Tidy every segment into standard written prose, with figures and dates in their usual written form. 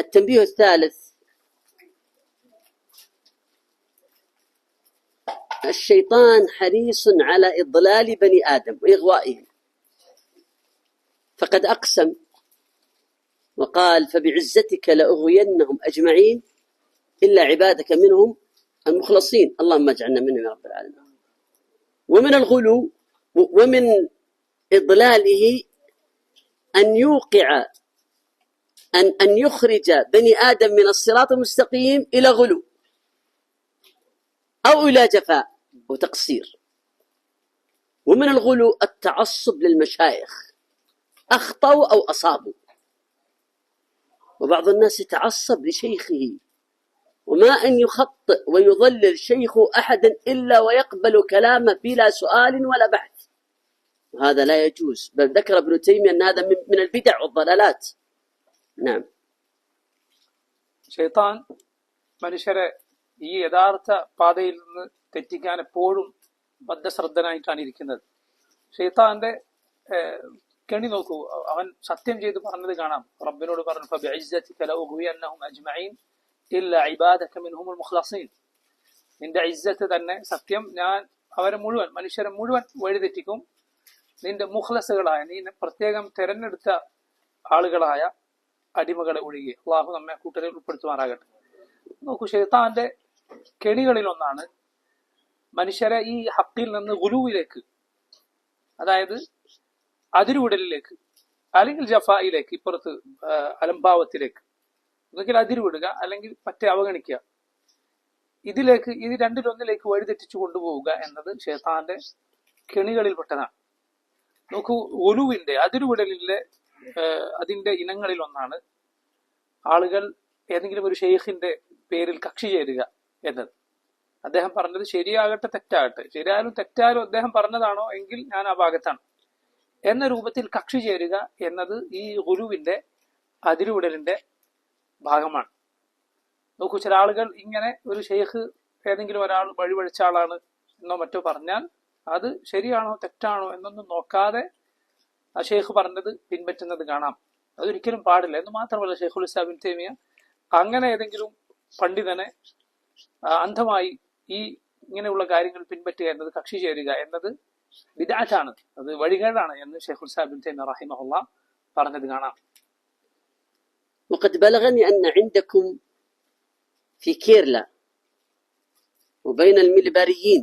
التنبيه الثالث: الشيطان حريص على إضلال بني آدم وإغوائهم، فقد أقسم وقال: فبعزتك لأغوينهم أجمعين إلا عبادك منهم المخلصين. اللهم اجعلنا منهم يا رب العالمين. ومن الغلو ومن إضلاله أن يوقع أن يخرج بني آدم من الصراط المستقيم إلى غلو أو إلى جفاء وتقصير. ومن الغلو التعصب للمشايخ، أخطأوا أو أصابوا. وبعض الناس يتعصب لشيخه، وما أن يخطئ ويضلل شيخ أحدا إلا ويقبل كلامه بلا سؤال ولا بحث، وهذا لا يجوز. بل ذكر ابن تيمية أن هذا من البدع والضلالات. نعم. ഷൈത്താൻ മനുഷ്യരെ ഈ യഥാർത്ഥ പാതയിൽ നിന്ന് തെറ്റിക്കാൻ എപ്പോഴും ബദ്ധശ്രദ്ധനായിട്ടാണ് ഇരിക്കുന്നത്. ഷൈത്താന്റെ കെണി നോക്കൂ. അവൻ സത്യം ചെയ്ത് പറഞ്ഞത് കാണാം. റബ്ബിനോട് പറഞ്ഞു, ഫബിഇസ്സതിക ലഉഗ്വിയന്നഹും അജ്മഈൻ ഇല്ലാ ഇബാദക മിൻഹുൽ മുഖ്ലസീൻ. നിന്റെ ഇസ്സത്ത് തന്നെ സത്യം, ഞാൻ അവരെ മുഴുവൻ, മനുഷ്യരെ മുഴുവൻ വഴിതെറ്റിക്കും, നിന്റെ മുഖ്ലസുകളായ, നീ പ്രത്യേകം തെരഞ്ഞെടുത്ത ആളുകളായ അടിമകളെ ഒഴികെ. അള്ളാഹു നമ്മെ കൂട്ടരിൽ ഉൾപ്പെടുത്തുമാറാകട്ടെ. നോക്കൂ, ശൈത്താന്റെ കെണികളിൽ ഒന്നാണ് മനുഷ്യരെ ഈ ഹക്കിൽ നിന്ന് ഗുലുവിലേക്ക്, അതായത് അതിരുവിടലിലേക്ക്, അല്ലെങ്കിൽ ജഫായിലേക്ക്, ഇപ്പുറത്ത് അലംഭാവത്തിലേക്ക്, ഒന്നുകിൽ അതിരുവിടുക അല്ലെങ്കിൽ പറ്റെ അവഗണിക്കുക, ഇതിലേക്ക്, ഇത് രണ്ടിലൊന്നിലേക്ക് വഴിതെറ്റിച്ചു കൊണ്ടുപോവുക എന്നത് ശൈത്താന്റെ കെണികളിൽപ്പെട്ടതാണ്. നോക്കൂ, ഗുലുവിന്റെ, അതിരുവിടലിലെ അതിന്റെ ഇനങ്ങളിൽ ഒന്നാണ് ആളുകൾ ഏതെങ്കിലും ഒരു ഷെയ്ഖിന്റെ പേരിൽ കക്ഷി ചേരുക എന്നത്. അദ്ദേഹം പറഞ്ഞത് ശരിയാകട്ടെ തെറ്റാകട്ടെ, ശരിയായാലും തെറ്റായാലും അദ്ദേഹം പറഞ്ഞതാണോ എങ്കിൽ ഞാൻ ആ ഭാഗത്താണ് എന്ന രൂപത്തിൽ കക്ഷി ചേരുക എന്നത് ഈ ഗുലുവിന്റെ, അതിരുവിടലിന്റെ ഭാഗമാണ്. നോക്കൂ, ചില ആളുകൾ ഇങ്ങനെ ഒരു ഷെയ്ഖ്, ഏതെങ്കിലും ഒരാൾ വഴിവഴിച്ച ആളാണ് എന്നോ മറ്റോ പറഞ്ഞാൽ അത് ശരിയാണോ തെറ്റാണോ എന്നൊന്നും നോക്കാതെ ആ ഷെയ്ഖ് പറഞ്ഞത് പിൻപറ്റുന്നത് കാണാം. അതൊരിക്കലും പാടില്ല. എന്ന് മാത്രമല്ല, ഷെയ്ഖുൽ ഇസ്ലാം ഇബ്നു തൈമിയ അങ്ങനെ ഏതെങ്കിലും പണ്ഡിതനെ അന്ധമായി ഈ ഇങ്ങനെയുള്ള കാര്യങ്ങൾ പിൻപറ്റുക എന്നത്, കക്ഷി ചേരുക എന്നത് ബിദ്അത്താണ്, അത് വഴികേടാണ് എന്ന് ഷെയ്ഖുൽ ഇസ്ലാം ഇബ്നു തൈമിയ റഹിമഹുല്ലാഹ് പറഞ്ഞത് കാണാം. وقد بلغني أن عندكم في كيرلا وبين الملباريين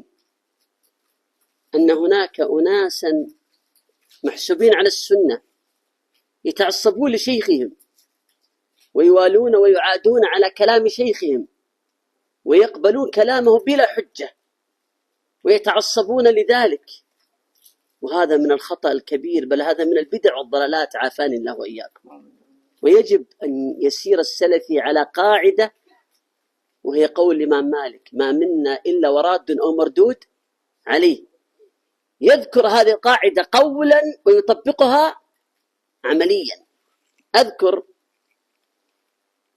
أن هناك أناسا محسوبين على السنة يتعصبون لشيخهم ويوالون ويعادون على كلام شيخهم ويقبلون كلامه بلا حجة ويتعصبون لذلك، وهذا من الخطأ الكبير، بل هذا من البدع والضلالات، عافاني الله وإياكم. ويجب أن يسير السلفي على قاعدة، وهي قول الإمام مالك: ما منا إلا وراد أو مردود عليه. يذكر هذه القاعدة قولا ويطبقها عمليا. أذكر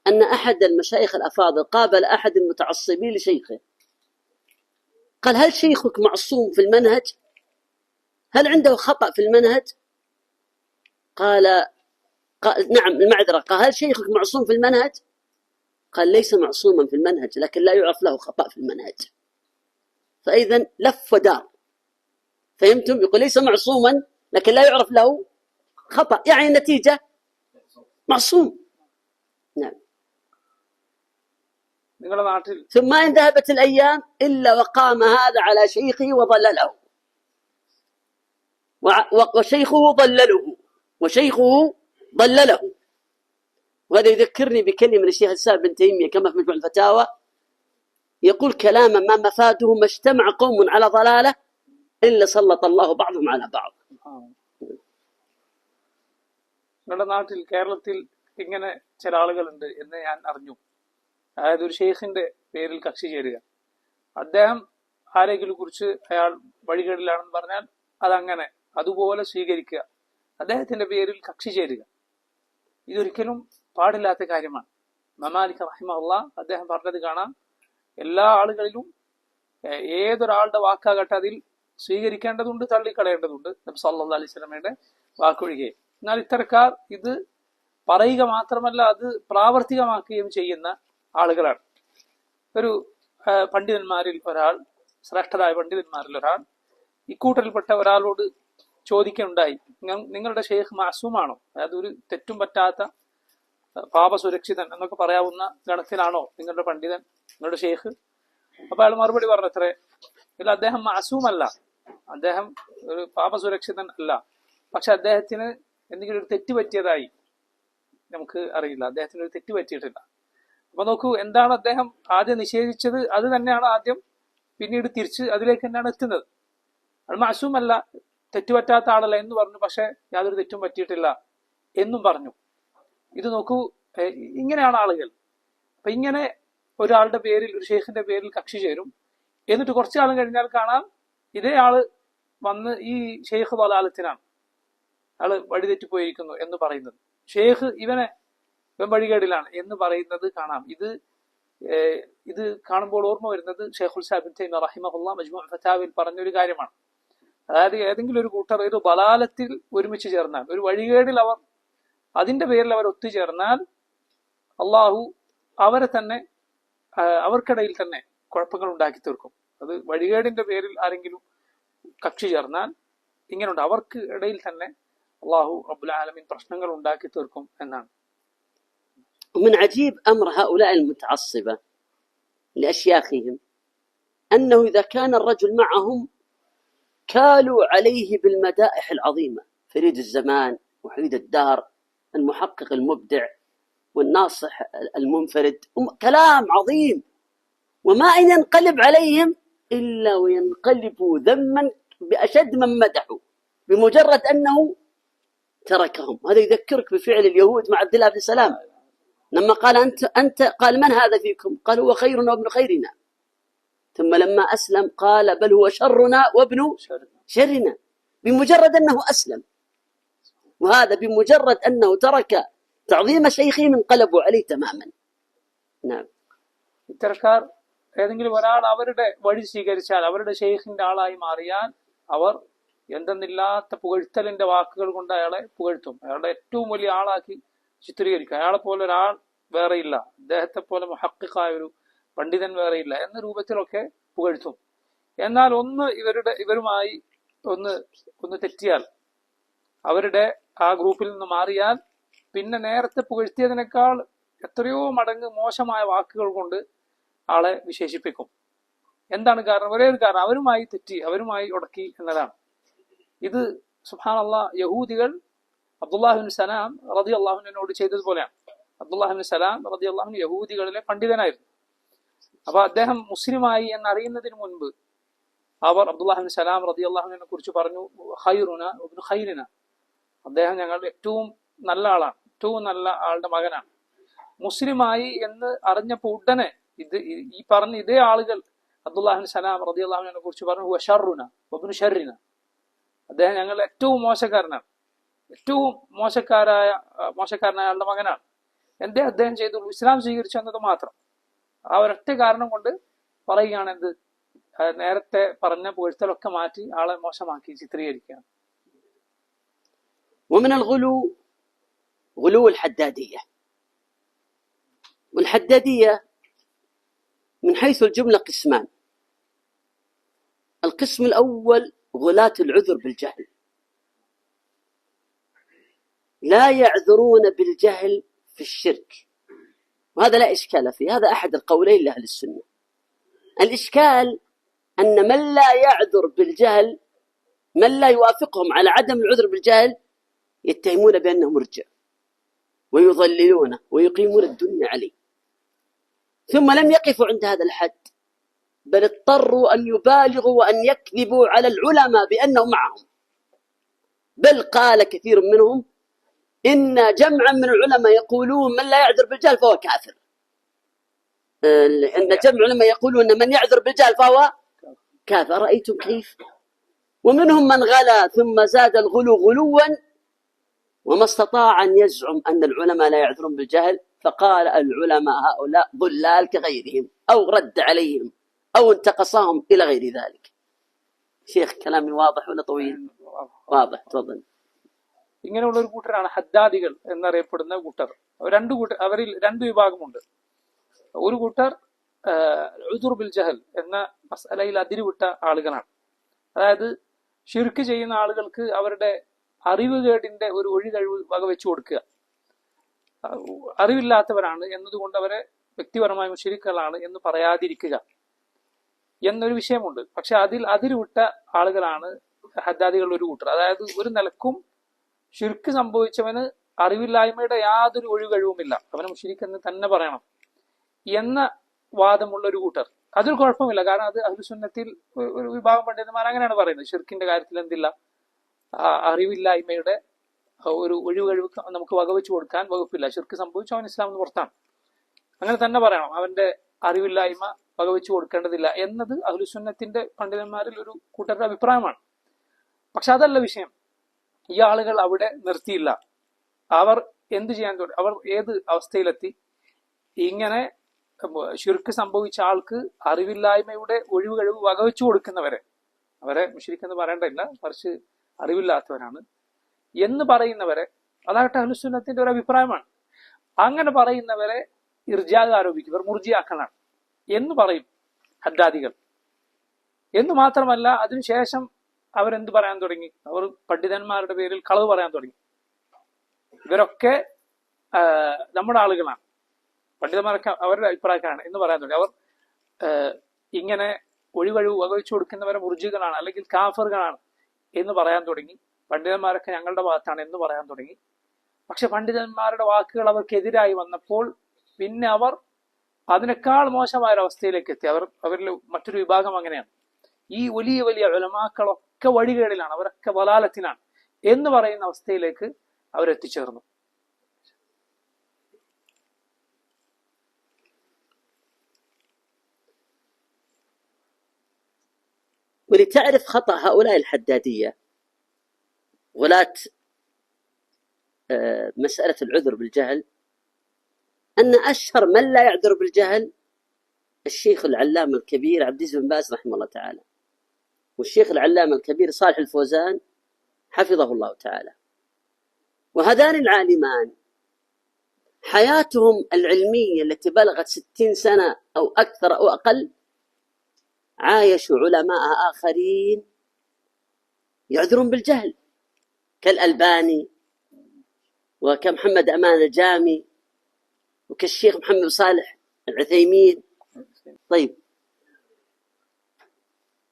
أن أحد المشايخ الأفاضل قابل أحد المتعصبين لشيخه، قال: هل شيخك معصوم في المنهج؟ هل عنده خطأ في المنهج؟ قال نعم، المعذرة. قال: هل شيخك معصوم في المنهج؟ قال: ليس معصوما في المنهج، لكن لا يعرف له خطأ في المنهج. فإذا لف ودار، فهمتم؟ يقول ليس معصوما لكن لا يعرف له خطأ، يعني النتيجة معصوم. نعم. ثم إن ذهبت الأيام إلا وقام هذا على شيخه وضلله، وشيخه ضلله، وشيخه ضلله. وهذا يذكرني بكلمة للشيخ الإسلام ابن تيمية كما في مجموع الفتاوى، يقول كلاما ما مفاده: ما اجتمع قوم على ضلالة إلا سلط الله بعضهم على بعض. നമ്മുടെ നാട്ടിൽ, കേരളത്തിൽ ഇങ്ങനെ ചില ആളുകളുണ്ട് എന്ന് ഞാൻ അറിഞ്ഞു. അതായത് ഒരു ഷെയ്ഖിന്റെ പേരിൽ കക്ഷി ചേരുക, അദ്ദേഹം ആരെങ്കിലും കുറിച്ച് അയാൾ വഴികേടിലാണെന്ന് പറഞ്ഞാൽ അതങ്ങനെ അതുപോലെ സ്വീകരിക്കുക, അദ്ദേഹത്തിന്റെ പേരിൽ കക്ഷി ചേരുക. ഇതൊരിക്കലും പാടില്ലാത്ത കാര്യമാണ്. മാലിക് റഹിമഹുല്ലാഹ് അദ്ദേഹം പറഞ്ഞത് കാണാം: എല്ലാ ആളുകളിലും ഏതൊരാളുടെ വാക്കാകട്ടെ അതിൽ സ്വീകരിക്കേണ്ടതുണ്ട്, തള്ളിക്കളയേണ്ടതുണ്ട്, നബി സല്ലല്ലാഹു അലൈഹി വസല്ലമയുടെ വാക്കൊഴികെ. എന്നാൽ ഇത്തരക്കാർ ഇത് പറയുക മാത്രമല്ല അത് പ്രാവർത്തികമാക്കുകയും ചെയ്യുന്ന ആളുകളാണ്. ഒരു പണ്ഡിതന്മാരിൽ ഒരാൾ, ശ്രേഷ്ഠരായ പണ്ഡിതന്മാരിൽ ഒരാൾ ഇക്കൂട്ടരിൽപ്പെട്ട ഒരാളോട് ചോദിക്കുകയുണ്ടായി, നിങ്ങളുടെ ഷെയ്ഖ് മാസൂമാണോ? അതായത് ഒരു തെറ്റും പറ്റാത്ത പാപസുരക്ഷിതൻ എന്നൊക്കെ പറയാവുന്ന ഗണത്തിലാണോ നിങ്ങളുടെ പണ്ഡിതൻ, നിങ്ങളുടെ ഷെയ്ഖ്? അപ്പൊ അയാൾ മറുപടി പറഞ്ഞത്രേ, ഇല്ല, അദ്ദേഹം മാസൂമല്ല, അദ്ദേഹം ഒരു പാപസുരക്ഷിതൻ അല്ല, പക്ഷെ അദ്ദേഹത്തിന് എന്തെങ്കിലും ഒരു തെറ്റ് പറ്റിയതായി നമുക്ക് അറിയില്ല, അദ്ദേഹത്തിന് ഒരു തെറ്റ് പറ്റിയിട്ടില്ല. അപ്പൊ നോക്കൂ, എന്താണ് അദ്ദേഹം ആദ്യം നിഷേധിച്ചത് അത് തന്നെയാണ് ആദ്യം പിന്നീട് തിരിച്ച് അതിലേക്ക് തന്നെയാണ് എത്തുന്നത്. അത് മാസൂമല്ല, തെറ്റുപറ്റാത്ത ആളല്ല എന്ന് പറഞ്ഞു, പക്ഷെ യാതൊരു തെറ്റും പറ്റിയിട്ടില്ല എന്നും പറഞ്ഞു. ഇത് നോക്കൂ, ഇങ്ങനെയാണ് ആളുകൾ. അപ്പൊ ഇങ്ങനെ ഒരാളുടെ പേരിൽ, ഒരു ഷെയ്ഖിന്റെ പേരിൽ കക്ഷി ചേരും. എന്നിട്ട് കുറച്ചു കാലം കഴിഞ്ഞാൽ കാണാം ഇതേ ആള് വന്ന് ഈ ഷെയ്ഖ് ദലാലത്തിനാണ്, ആള് വഴിതെറ്റിപ്പോയിരിക്കുന്നു എന്ന് പറയുന്നത്, ഷെയ്ഖ് ഇവൻ വഴികേടിലാണ് എന്ന് പറയുന്നത് കാണാം. ഇത് കാണുമ്പോൾ ഓർമ്മ വരുന്നത് ഷെയ്ഖുൽ ഇസ്ലാം ഇബ്നു തൈമിയ്യ റഹിമഹുല്ലാഹ് മജ്മൂ' ഫതാവിൽ പറഞ്ഞൊരു കാര്യമാണ്. അതായത് ഏതെങ്കിലും ഒരു കൂട്ടർ ഒരു ദലാലത്തിൽ ഒരുമിച്ച് ചേർന്നാൽ, ഒരു വഴികേടിൽ അവർ അതിന്റെ പേരിൽ അവർ ഒത്തുചേർന്നാൽ, അള്ളാഹു അവരെ തന്നെ, അവർക്കിടയിൽ തന്നെ കുഴപ്പങ്ങൾ ഉണ്ടാക്കി തീർക്കും. അത് വഴികേടിന്റെ പേരിൽ ആരെങ്കിലും കക്ഷി ചേർന്നാൽ ഇങ്ങനെയുണ്ട്, അവർക്ക് ഇടയിൽ തന്നെ അള്ളാഹു റബ്ബുൽ ആലമീൻ പ്രശ്നങ്ങൾ ഉണ്ടാക്കി തീർക്കും എന്നാണ്. ومن عجيب أمر هؤلاء المتعصبة لأشياخهم أنه إذا كان الرجل معهم كالوا عليه بالمدائح العظيمة، فريد الزمان وحيد الدار، المحقق المبدع والناصح المنفرد، كلام عظيم، وما إن ينقلب عليهم إلا وينقلبوا ذما بأشد من مدحوا بمجرد أنه تركهم. هذا يذكرك بفعل اليهود مع عبد الله بن سلام لما قال أنت قال من هذا فيكم؟ قال هو خيرنا وابن خيرنا. ثم لما أسلم قال بل هو شرنا وابن شرنا، بمجرد أنه أسلم. وهذا بمجرد أنه ترك تعظيم شيخهم انقلبوا عليه تماما. نعم. ഇത്തരക്കാർ ഏതെങ്കിലും ഒരാൾ അവരുടെ വഴി സ്വീകരിച്ചാൽ, അവരുടെ ഷെയ്ഖിന്റെ ആളായി മാറിയാൽ, അവർ എന്തെന്നില്ലാത്ത പുകഴ്ത്തലിന്റെ വാക്കുകൾ കൊണ്ട് അയാളെ പുകഴ്ത്തും, അയാളുടെ ഏറ്റവും വലിയ ആളാക്കി ചിത്രീകരിക്കും. അയാളെ പോലെ ഒരാൾ വേറെയില്ല, അദ്ദേഹത്തെ പോലെ മുഹഖിഖായ ഒരു പണ്ഡിതൻ വേറെയില്ല എന്ന രൂപത്തിലൊക്കെ പുകഴ്ത്തും. എന്നാൽ ഇവരുമായി ഒന്ന് തെറ്റിയാൽ, അവരുടെ ആ ഗ്രൂപ്പിൽ നിന്ന് മാറിയാൽ, പിന്നെ നേരത്തെ പുകഴ്ത്തിയതിനേക്കാൾ എത്രയോ മടങ്ങ് മോശമായ വാക്കുകൾ കൊണ്ട് ആളെ വിശേഷിപ്പിക്കും. എന്താണ് കാരണം? ഒരേ ഒരു കാരണം, അവരുമായി തെറ്റി, അവരുമായി ഉടക്കി എന്നതാണ്. ഇത് സുബ്ഹാനല്ലാഹ് യഹൂദികൾ അബ്ദുല്ലാഹിബ്നു സലാം റളിയല്ലാഹു അൻഹുവിനോട് ചെയ്തതുപോലെയാണ്. അബ്ദുല്ലാഹിബ്നു സലാം റളിയല്ലാഹു അൻഹു യഹൂദികളിലെ പണ്ഡിതനായിരുന്നു. അപ്പൊ അദ്ദേഹം മുസ്ലിമായി എന്നറിയുന്നതിന് മുൻപ് അവർ അബ്ദുല്ലാഹിബ്നു സലാം റളിയല്ലാഹു അൻഹുവിനെ കുറിച്ച് പറഞ്ഞു, ഖൈറുന വബ്നു ഖൈരിന, അദ്ദേഹം ഞങ്ങളുടെ ഏറ്റവും നല്ല ആളാണ്, ഏറ്റവും നല്ല ആളുടെ മകനാണ്. മുസ്ലിമായി എന്ന് അറിഞ്ഞപ്പോൾ ഉടനെ ഈ പറഞ്ഞ ഇതേ ആളുകൾ അബ്ദുല്ലാഹിബ്നു സലാം റളിയല്ലാഹു അൻഹുവിനെ കുറിച്ച് പറഞ്ഞു, ഹുവ ശർറുന വബ്നു ശർരിന, അദ്ദേഹം ഞങ്ങളുടെ ഏറ്റവും മോശക്കാരനാണ്, ഏറ്റവും മോശക്കാരനായ ആളുടെ മകനാണ്. എന്തേ അദ്ദേഹം ചെയ്തുള്ളൂ? ഇസ്ലാം സ്വീകരിച്ചു എന്നത് മാത്രം. ആ ഒരൊറ്റ കാരണം കൊണ്ട് പറയുകയാണ് എന്ത്, നേരത്തെ പറഞ്ഞ പുകഴ്ത്തലൊക്കെ മാറ്റി ആളെ മോശമാക്കി ചിത്രീകരിക്കുകയാണ്. ومن الغلو غلو الحدادية. والحدادية من حيث الجملة قسمان. القسم الأول غلاة العذر بالجهل، لا يعذرون بالجهل في الشرك، وهذا لا إشكال فيه، هذا أحد القولين لأهل السنة. الإشكال أن من لا يعذر بالجهل، من لا يوافقهم على عدم العذر بالجهل، يتهمون بأنه مرجع ويضللونه ويقيمون الدنيا عليه. ثم لم يقفوا عند هذا الحد، بل اضطروا أن يبالغوا وأن يكذبوا على العلماء بأنهم معهم. بل قال كثير منهم إن جمعا من العلماء يقولون من لا يعذر بالجهل فهو كافر. إن جمع العلماء يقولون من يعذر بالجهل فهو كافر. رأيتم كيف؟ ومنهم من غلا ثم زاد الغلو غلوا وما استطاع أن يزعم أن العلماء لا يعذرون بالجهل، فقال العلماء هؤلاء ضلال كغيرهم، أو رد عليهم أو انتقصهم إلى غير ذلك. شيخ كلامي واضح ولا طويل؟ واضح، تفضل. ഇങ്ങനെയുള്ള ഒരു കൂട്ടരാണ് ഹദ്ദാദികൾ എന്നറിയപ്പെടുന്ന കൂട്ടർ. അവരിൽ രണ്ട് വിഭാഗമുണ്ട്. ഒരു കൂട്ടർ ഉദുർ ബിൽ ജഹൽ എന്ന മസലയിൽ അതിരുവിട്ട ആളുകളാണ്. അതായത് ഷിർക്ക് ചെയ്യുന്ന ആളുകൾക്ക് അവരുടെ അറിവുകേടിന്റെ ഒരു ഒഴികഴിവ് വകവെച്ചു കൊടുക്കുക. അറിവില്ലാത്തവരാണ് എന്നതുകൊണ്ട് അവരെ വ്യക്തിപരമായ മുശ്രിക്കുകളാണ് എന്ന് പറയാതിരിക്കുക എന്നൊരു വിഷയമുണ്ട്. പക്ഷെ അതിരുവിട്ട ആളുകളാണ് ഹദ്ദാദികളുടെ ഒരു കൂട്ടർ. അതായത് ഒരു നിലക്കും ഷിർക്ക് സംഭവിച്ചവന് അറിവില്ലായ്മയുടെ യാതൊരു ഒഴികഴിവുമില്ല, അവനെ മുശ്രിക്ക് എന്ന് തന്നെ പറയണം എന്ന വാദമുള്ള ഒരു കൂട്ടർ. അതൊരു കുഴപ്പമില്ല, കാരണം അത് അഹ്ലുസുന്നത്തിൽ ഒരു വിഭാഗം പണ്ഡിതന്മാർ അങ്ങനെയാണ് പറയുന്നത്. ഷിർക്കിന്റെ കാര്യത്തിൽ എന്തില്ല, അറിവില്ലായ്മയുടെ ഒരു ഒഴികഴിവ് നമുക്ക് വകവെച്ചു കൊടുക്കാൻ വകുപ്പില്ല. ഷിർക്ക് സംഭവിച്ചു അവൻ ഇസ്ലാമിന് പുറത്താണ്, അങ്ങനെ തന്നെ പറയണം. അവന്റെ അറിവില്ലായ്മ വകവെച്ചു കൊടുക്കേണ്ടതില്ല എന്നത് അഹ്ലുസുന്നത്തിന്റെ പണ്ഡിതന്മാരിൽ ഒരു കൂട്ടരുടെ അഭിപ്രായമാണ്. പക്ഷെ അതല്ല വിഷയം. ഈ ആളുകൾ അവിടെ നിർത്തിയില്ല. അവർ എന്ത് ചെയ്യാൻ തുടങ്ങി? അവർ ഏത് അവസ്ഥയിലെത്തി? ഇങ്ങനെ ഷിർക്ക് സംഭവിച്ച ആൾക്ക് അറിവില്ലായ്മയുടെ ഒഴിവുകഴിവ് വകവെച്ചു കൊടുക്കുന്നവരെ, അവരെ മുശ്രിക്കെന്ന് പറയേണ്ടതില്ല, മറിച്ച് അറിവില്ലാത്തവരാണ് എന്ന് പറയുന്നവരെ, അതാകട്ടെ അഹ്ലുസുന്നത്തിന്റെ ഒരു അഭിപ്രായമാണ്. അങ്ങനെ പറയുന്നവരെ ഇർജാഗ് ആരോപിക്കും, ഇവർ മുർജിയാക്കളാണ് എന്ന് പറയും ഹദ്ദാദികൾ. എന്ന് മാത്രമല്ല, അതിനുശേഷം അവരെന്ത് പറയാൻ തുടങ്ങി? അവർ പണ്ഡിതന്മാരുടെ പേരിൽ കളവ് പറയാൻ തുടങ്ങി. ഇവരൊക്കെ നമ്മുടെ ആളുകളാണ്, പണ്ഡിതന്മാരൊക്കെ അവരുടെ അഭിപ്രായക്കാരാണ് എന്ന് പറയാൻ തുടങ്ങി. അവർ ഇങ്ങനെ ഒഴിവഴിവ് വകവെച്ചു കൊടുക്കുന്നവരെ മുർജികളാണ് അല്ലെങ്കിൽ കാഫറുകളാണ് എന്ന് പറയാൻ തുടങ്ങി. പണ്ഡിതന്മാരൊക്കെ ഞങ്ങളുടെ ഭാഗത്താണ് എന്ന് പറയാൻ തുടങ്ങി. പക്ഷെ പണ്ഡിതന്മാരുടെ വാക്കുകൾ അവർക്കെതിരായി വന്നപ്പോൾ പിന്നെ അവർ അതിനേക്കാൾ മോശമായ ഒരു അവസ്ഥയിലേക്ക് എത്തി. അവരിൽ മറ്റൊരു വിഭാഗം അങ്ങനെയാണ്. ഈ വലിയ വലിയ ഉലമാക്കളൊക്കെ വഴികേടിലാണ്, അവരൊക്കെ വലാലത്തിനാണ് എന്ന് പറയുന്ന അവസ്ഥയിലേക്ക് അവരെത്തിച്ചേർന്നു. ولتعرف خطأ هؤلاء الحدادية ولاة مسألة العذر بالجهل، أن أشهر من لا يعذر بالجهل الشيخ العلامة الكبير عبد العزيز بن باز رحمه الله تعالى، والشيخ العلامة الكبير صالح الفوزان حفظه الله تعالى. وهذان العالمان حياتهم العلمية التي بلغت 60 سنة أو أكثر أو أقل عايشوا علماء آخرين يعذرون بالجهل، كالألباني وكمحمد أمان الجامي وكالشيخ محمد صالح العثيمين. طيب،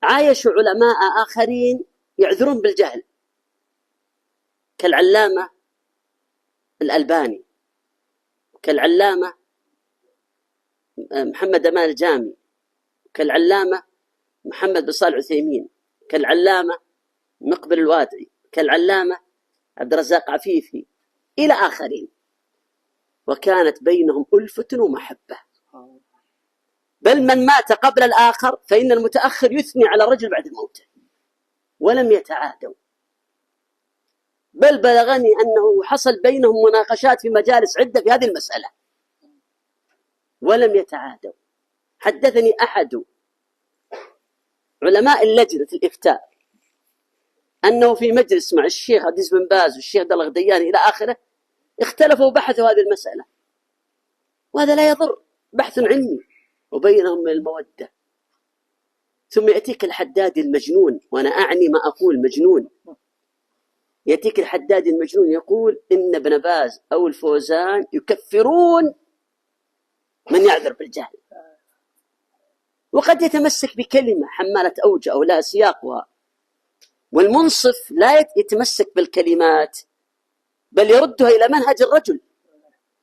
عايشوا علماء آخرين يعذرون بالجهل كالعلامة الألباني، كالعلامة محمد أمان الجامي، كالعلامة محمد بن صالح العثيمين، كالعلامة مقبل الوادعي، كالعلامة عبد الرزاق عفيفي إلى آخرين. وكانت بينهم ألفة ومحبة، بل من مات قبل الآخر فإن المتأخر يثني على الرجل بعد موته، ولم يتعادوا. بل بلغني أنه حصل بينهم مناقشات في مجالس عدة في هذه المسألة ولم يتعادوا. حدثني أحد علماء اللجنة الإفتاء أنه في مجلس مع الشيخ عبد العزيز بن باز والشيخ عبد الله الغدياني إلى آخره اختلفوا وبحثوا هذه المسألة، وهذا لا يضر، بحث علمي وبينهم من المودة. ثم يأتيك الحدادي المجنون، وأنا أعني ما أقول مجنون، يأتيك الحدادي المجنون يقول إن ابن باز أو الفوزان يكفرون من يعذر بالجهل، وقد يتمسك بكلمة حمالة أوجه أو لا سياقها. والمنصف لا يتمسك بالكلمات بل يردها إلى منهج الرجل،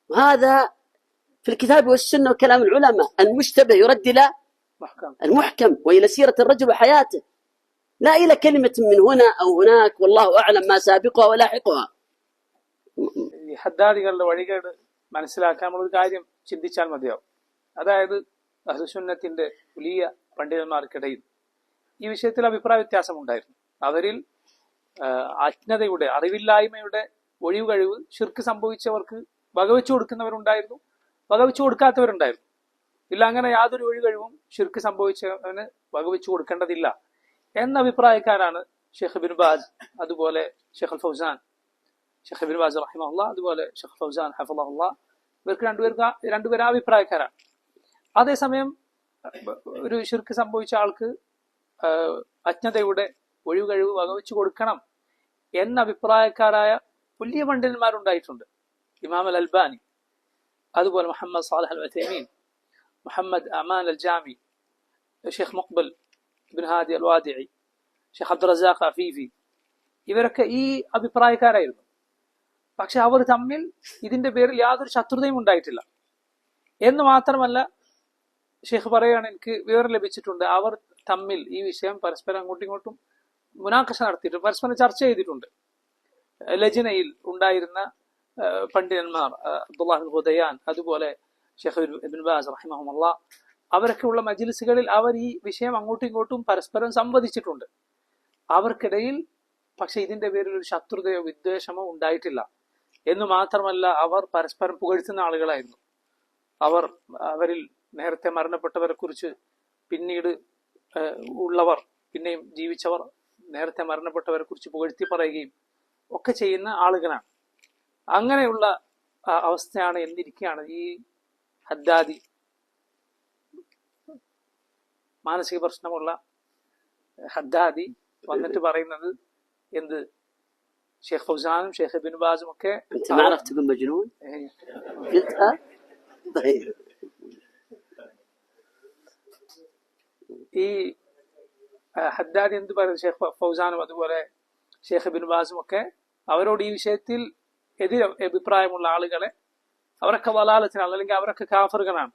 وهذا في الكتاب والسنة وكلام العلماء. المشتبه يرد إلى المحكم وإلى سيرة الرجل وحياته، لا إلى كلمة من هنا أو هناك والله أعلم ما سابقها ولاحقها. ഹദ്ദാദികളുടെ വഴികേട് മനസ്സിലാക്കാൻ നമ്മളൊരു കാര്യം ചിന്തിച്ചാൽ മതിയാവും. അതായത് അഹ്ലുസുന്നത്തിന്റെ വലിയ പണ്ഡിതന്മാർക്കിടയിൽ ഈ വിഷയത്തിൽ അഭിപ്രായ വ്യത്യാസമുണ്ടായിരുന്നു. അവരിൽ അജ്ഞതയുടെ, അറിവില്ലായ്മയുടെ ഒഴിവുകഴിവ് ഷിർക്ക് സംഭവിച്ചവർക്ക് വകവെച്ചു കൊടുക്കുന്നവരുണ്ടായിരുന്നു, വകവെച്ചു കൊടുക്കാത്തവരുണ്ടായിരുന്നു. ഇല്ല, അങ്ങനെ യാതൊരു ഒഴിവുകഴിവും ഷിർക്ക് സംഭവിച്ചവന് വകവെച്ചു കൊടുക്കേണ്ടതില്ല എന്ന അഭിപ്രായക്കാരാണ് ഷെയ്ഖ് ബിൻ ബാസ്, അതുപോലെ ഷെയ്ഖ് അൽ ഫൗസാൻ, ഷെയ്ഖ് ഇബ്നു ബാസ് റഹിമഹുള്ള, അതുപോലെ ഷെയ്ഖ് ഫൗസാൻ ഹഫളഹുള്ള, ഇവർക്ക് രണ്ടുപേരും അഭിപ്രായക്കാരാണ്. അതേസമയം ഒരു ശിർക്ക് സംഭവിച്ച ആൾക്ക് അജ്ഞതയുടെ ഒഴിവുകഴിവ് വകവെച്ചു കൊടുക്കണം എന്ന അഭിപ്രായക്കാരായ വലിയ പണ്ഡിതന്മാരുണ്ടായിട്ടുണ്ട്. ഇമാം അൽ അൽബാനി, അതുപോലെ മുഹമ്മദ് സാലിഹ് അൽ ഉസൈമീൻ, മുഹമ്മദ് അമാൻ അൽ ജാമി, ഷെയ്ഖ് മുഖ്ബൽ ഇബ്നു ഹാദി അൽ വാദിഇ, ഷെയ്ഖ് അബ്ദുർ റസാഖ് അഫീഫി, ഇവരൊക്കെ ഈ അഭിപ്രായക്കാരായിരുന്നു. പക്ഷെ അവർ തമ്മിൽ ഇതിന്റെ പേരിൽ യാതൊരു ശത്രുതയും ഉണ്ടായിട്ടില്ല. എന്ന് മാത്രമല്ല, ഷെയ്ഖ് പറയുകയാണ്, എനിക്ക് വിവരം ലഭിച്ചിട്ടുണ്ട്, അവർ തമ്മിൽ ഈ വിഷയം പരസ്പരം അങ്ങോട്ടും ഇങ്ങോട്ടും മുനാഖശ നടത്തിയിട്ട് പരസ്പരം ചർച്ച ചെയ്തിട്ടുണ്ട്. ലജ്നയിൽ ഉണ്ടായിരുന്ന പണ്ഡിതന്മാർ അബ്ദുല്ലാഹ് ഹുദയാൻ, അതുപോലെ ഷെയ്ഖ് ഇബ്നു ബാസ് റഹിമഹുല്ലാ, അവരൊക്കെ ഉള്ള മജ്ലിസുകളിൽ അവർ ഈ വിഷയം അങ്ങോട്ടും ഇങ്ങോട്ടും പരസ്പരം സംവദിച്ചിട്ടുണ്ട്. അവർക്കിടയിൽ പക്ഷെ ഇതിന്റെ പേരിൽ ഒരു ശത്രുതയോ വിദ്വേഷമോ ഉണ്ടായിട്ടില്ല. എന്ന് മാത്രമല്ല, അവർ പരസ്പരം പുകഴ്ത്തുന്ന ആളുകളായിരുന്നു. അവരിൽ നേരത്തെ മരണപ്പെട്ടവരെ കുറിച്ച് പിന്നീട് ഉള്ളവർ, പിന്നെയും ജീവിച്ചവർ നേരത്തെ മരണപ്പെട്ടവരെ കുറിച്ച് പുകഴ്ത്തി പറയുകയും ഒക്കെ ചെയ്യുന്ന ആളുകളാണ്. അങ്ങനെയുള്ള അവസ്ഥയാണ് എന്നിരിക്കുകയാണ് ഈ ഹദ്ദാദി, മാനസിക പ്രശ്നമുള്ള ഹദ്ദാദി വന്നിട്ട് പറയുന്നത് എന്ത്? ഷെയ്ഖ് ഫൗസാനും ഷെയ്ഖ് ഇബ്നു ബാസും ഒക്കെ ഈ ഹദ്ദാദി എന്ത് പറയുന്നത്? ഷെയ്ഖ് ഫൗസാനും അതുപോലെ ഷെയ്ഖ് ഇബ്നു ബാസും ഒക്കെ അവരോട് ഈ വിഷയത്തിൽ എതിരെ അഭിപ്രായമുള്ള ആളുകളെ അവരൊക്കെ വലാലത്തിനാണ്, അല്ലെങ്കിൽ അവരൊക്കെ കാഫറുകളാണ്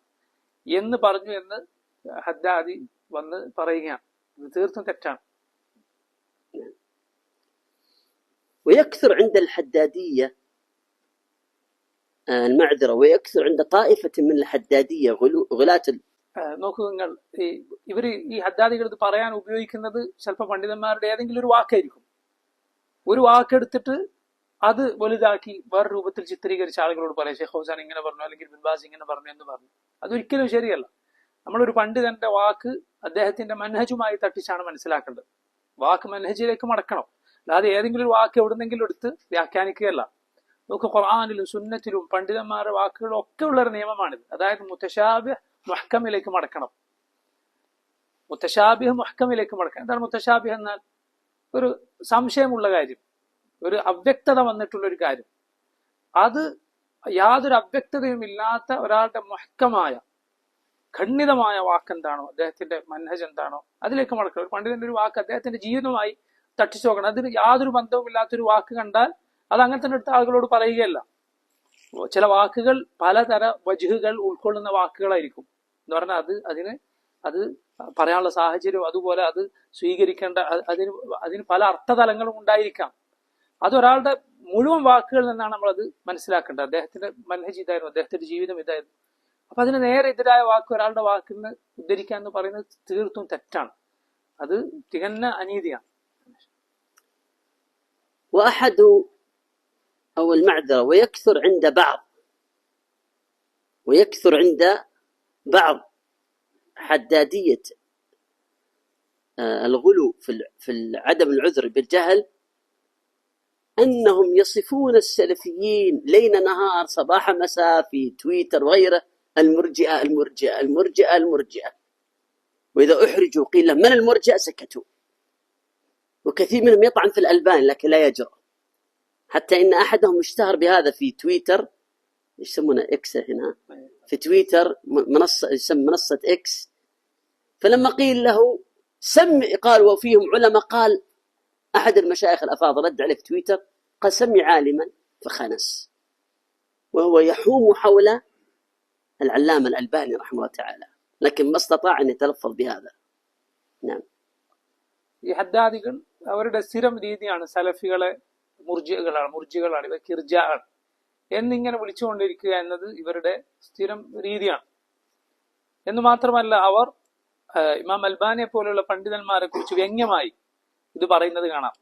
എന്ന് പറഞ്ഞു എന്ന് ഹദ്ദാദി വന്ന് പറയുകയാണ്. ഇത് തീർത്തും തെറ്റാണ്. ويكثر عند الحدادية المعذرة، ويكثر عند طائفة من الحدادية غلاة. നോക്കൂ, നിങ്ങൾ ഇവർ ഈ ഹദ്ദാദികൾ ഇത് പറയാൻ ഉപയോഗിക്കുന്നത് ചിലപ്പോൾ പണ്ഡിതന്മാരുടെ ഏതെങ്കിലും ഒരു വാക്കായിരിക്കും. ഒരു വാക്കെടുത്തിട്ട് അത് വലുതാക്കി വേറെ രൂപത്തിൽ ചിത്രീകരിച്ച ആളുകളോട് പറയാം, ഷെയ്ഖ് ഫൗസാൻ ഇങ്ങനെ പറഞ്ഞു, അല്ലെങ്കിൽ ഇബ്നു ബാസ് ഇങ്ങനെ പറഞ്ഞു എന്ന് പറഞ്ഞു. അതൊരിക്കലും ശരിയല്ല. നമ്മളൊരു പണ്ഡിതന്റെ വാക്ക് അദ്ദേഹത്തിന്റെ മൻഹജുമായി തട്ടിച്ചാണ് മനസ്സിലാക്കേണ്ടത്. വാക്ക് മൻഹജിലേക്ക് മടക്കണം, അല്ലാതെ ഏതെങ്കിലും ഒരു വാക്ക് എവിടുന്നെങ്കിലും എടുത്ത് വ്യാഖ്യാനിക്കുകയല്ല. നമുക്ക് ഖുർആനിലും സുന്നത്തിലും പണ്ഡിതന്മാരുടെ വാക്കുകളും ഒക്കെ ഉള്ളൊരു നിയമമാണിത്. അതായത് മുത്തശാബിഹ് മുഹ്കമിലേക്ക് മടക്കണം. മുത്തശാബിഹ് മുഹ്കമിലേക്ക് മടക്കണം. എന്താണ് മുത്തശാബിഹ് എന്നാൽ? ഒരു സംശയമുള്ള കാര്യം, ഒരു അവ്യക്തത വന്നിട്ടുള്ള ഒരു കാര്യം, അത് യാതൊരു അവ്യക്തതയും ഇല്ലാത്ത ഒരാളുടെ മുഹ്കമായ ഖണ്ഡിതമായ വാക്കെന്താണോ, അദ്ദേഹത്തിന്റെ മൻഹജ് എന്താണോ, അതിലേക്ക് മടക്കണം. ഒരു പണ്ഡിതന്റെ ഒരു വാക്ക് അദ്ദേഹത്തിന്റെ ജീവിതവുമായി തട്ടിച്ചു നോക്കണം. അതിന് യാതൊരു ബന്ധവുമില്ലാത്തൊരു വാക്ക് കണ്ടാൽ അത് അങ്ങനെ തന്നെ എടുത്ത ആളുകളോട് പറയുകയല്ല. ചില വാക്കുകൾ പലതര വജ്ഹുകൾ ഉൾക്കൊള്ളുന്ന വാക്കുകളായിരിക്കും. എന്ന് പറഞ്ഞാൽ അത് പറയാനുള്ള സാഹചര്യം, അതുപോലെ അത് സ്വീകരിക്കേണ്ട അതിന് പല അർത്ഥതലങ്ങളും ഉണ്ടായിരിക്കാം. അതൊരാളുടെ മുഴുവൻ വാക്കുകളിൽ നിന്നാണ് നമ്മളത് മനസ്സിലാക്കേണ്ടത്. അദ്ദേഹത്തിന്റെ മൻഹജ് ഇതായിരുന്നു, അദ്ദേഹത്തിന്റെ ജീവിതം ഇതായിരുന്നു. അപ്പൊ അതിന് നേരെ എതിരായ വാക്ക് ഒരാളുടെ വാക്കിൽ നിന്ന് ഉദ്ധരിക്കുക എന്ന് പറയുന്നത് തീർത്തും തെറ്റാണ്. അത് തികഞ്ഞ അനീതിയാണ്. وأحد أو المعذرة ويكثر عند بعض حدادية الغلو في عدم العذر بالجهل أنهم يصفون السلفيين ليل نهار صباح مساء في تويتر وغيره المرجئة المرجئة المرجئة المرجئة، وإذا أحرجوا قيل لهم من المرجئة سكتوا. وكثير منهم يطعن في الألباني لكن لا يجرؤ، حتى إن أحدهم اشتهر بهذا في تويتر، يسمونه إكس هنا في تويتر، منصة إكس. فلما قيل له قال وفيهم علماء، قال أحد المشايخ الأفاضل رد عليه في تويتر قال سمي عالما فخنس، وهو يحوم حول العلامة الألباني رحمه الله تعالى، لكن ما استطاع أن يتلفظ بهذا. نعم. ഈ ഹദ്ദാദികൾ അവരുടെ സ്ഥിരം രീതിയാണ് സലഫികളെ മുർജികളാണ് ഇവർക്ക് ഇർജാഅാണ് എന്നിങ്ങനെ വിളിച്ചുകൊണ്ടിരിക്കുക എന്നത് ഇവരുടെ സ്ഥിരം രീതിയാണ്. എന്ന് മാത്രമല്ല, അവർ ഇമാം അൽബാനിയെ പോലെയുള്ള പണ്ഡിതന്മാരെ കുറിച്ച് വ്യംഗ്യമായി ഇത് പറയുന്നത് കാണാം.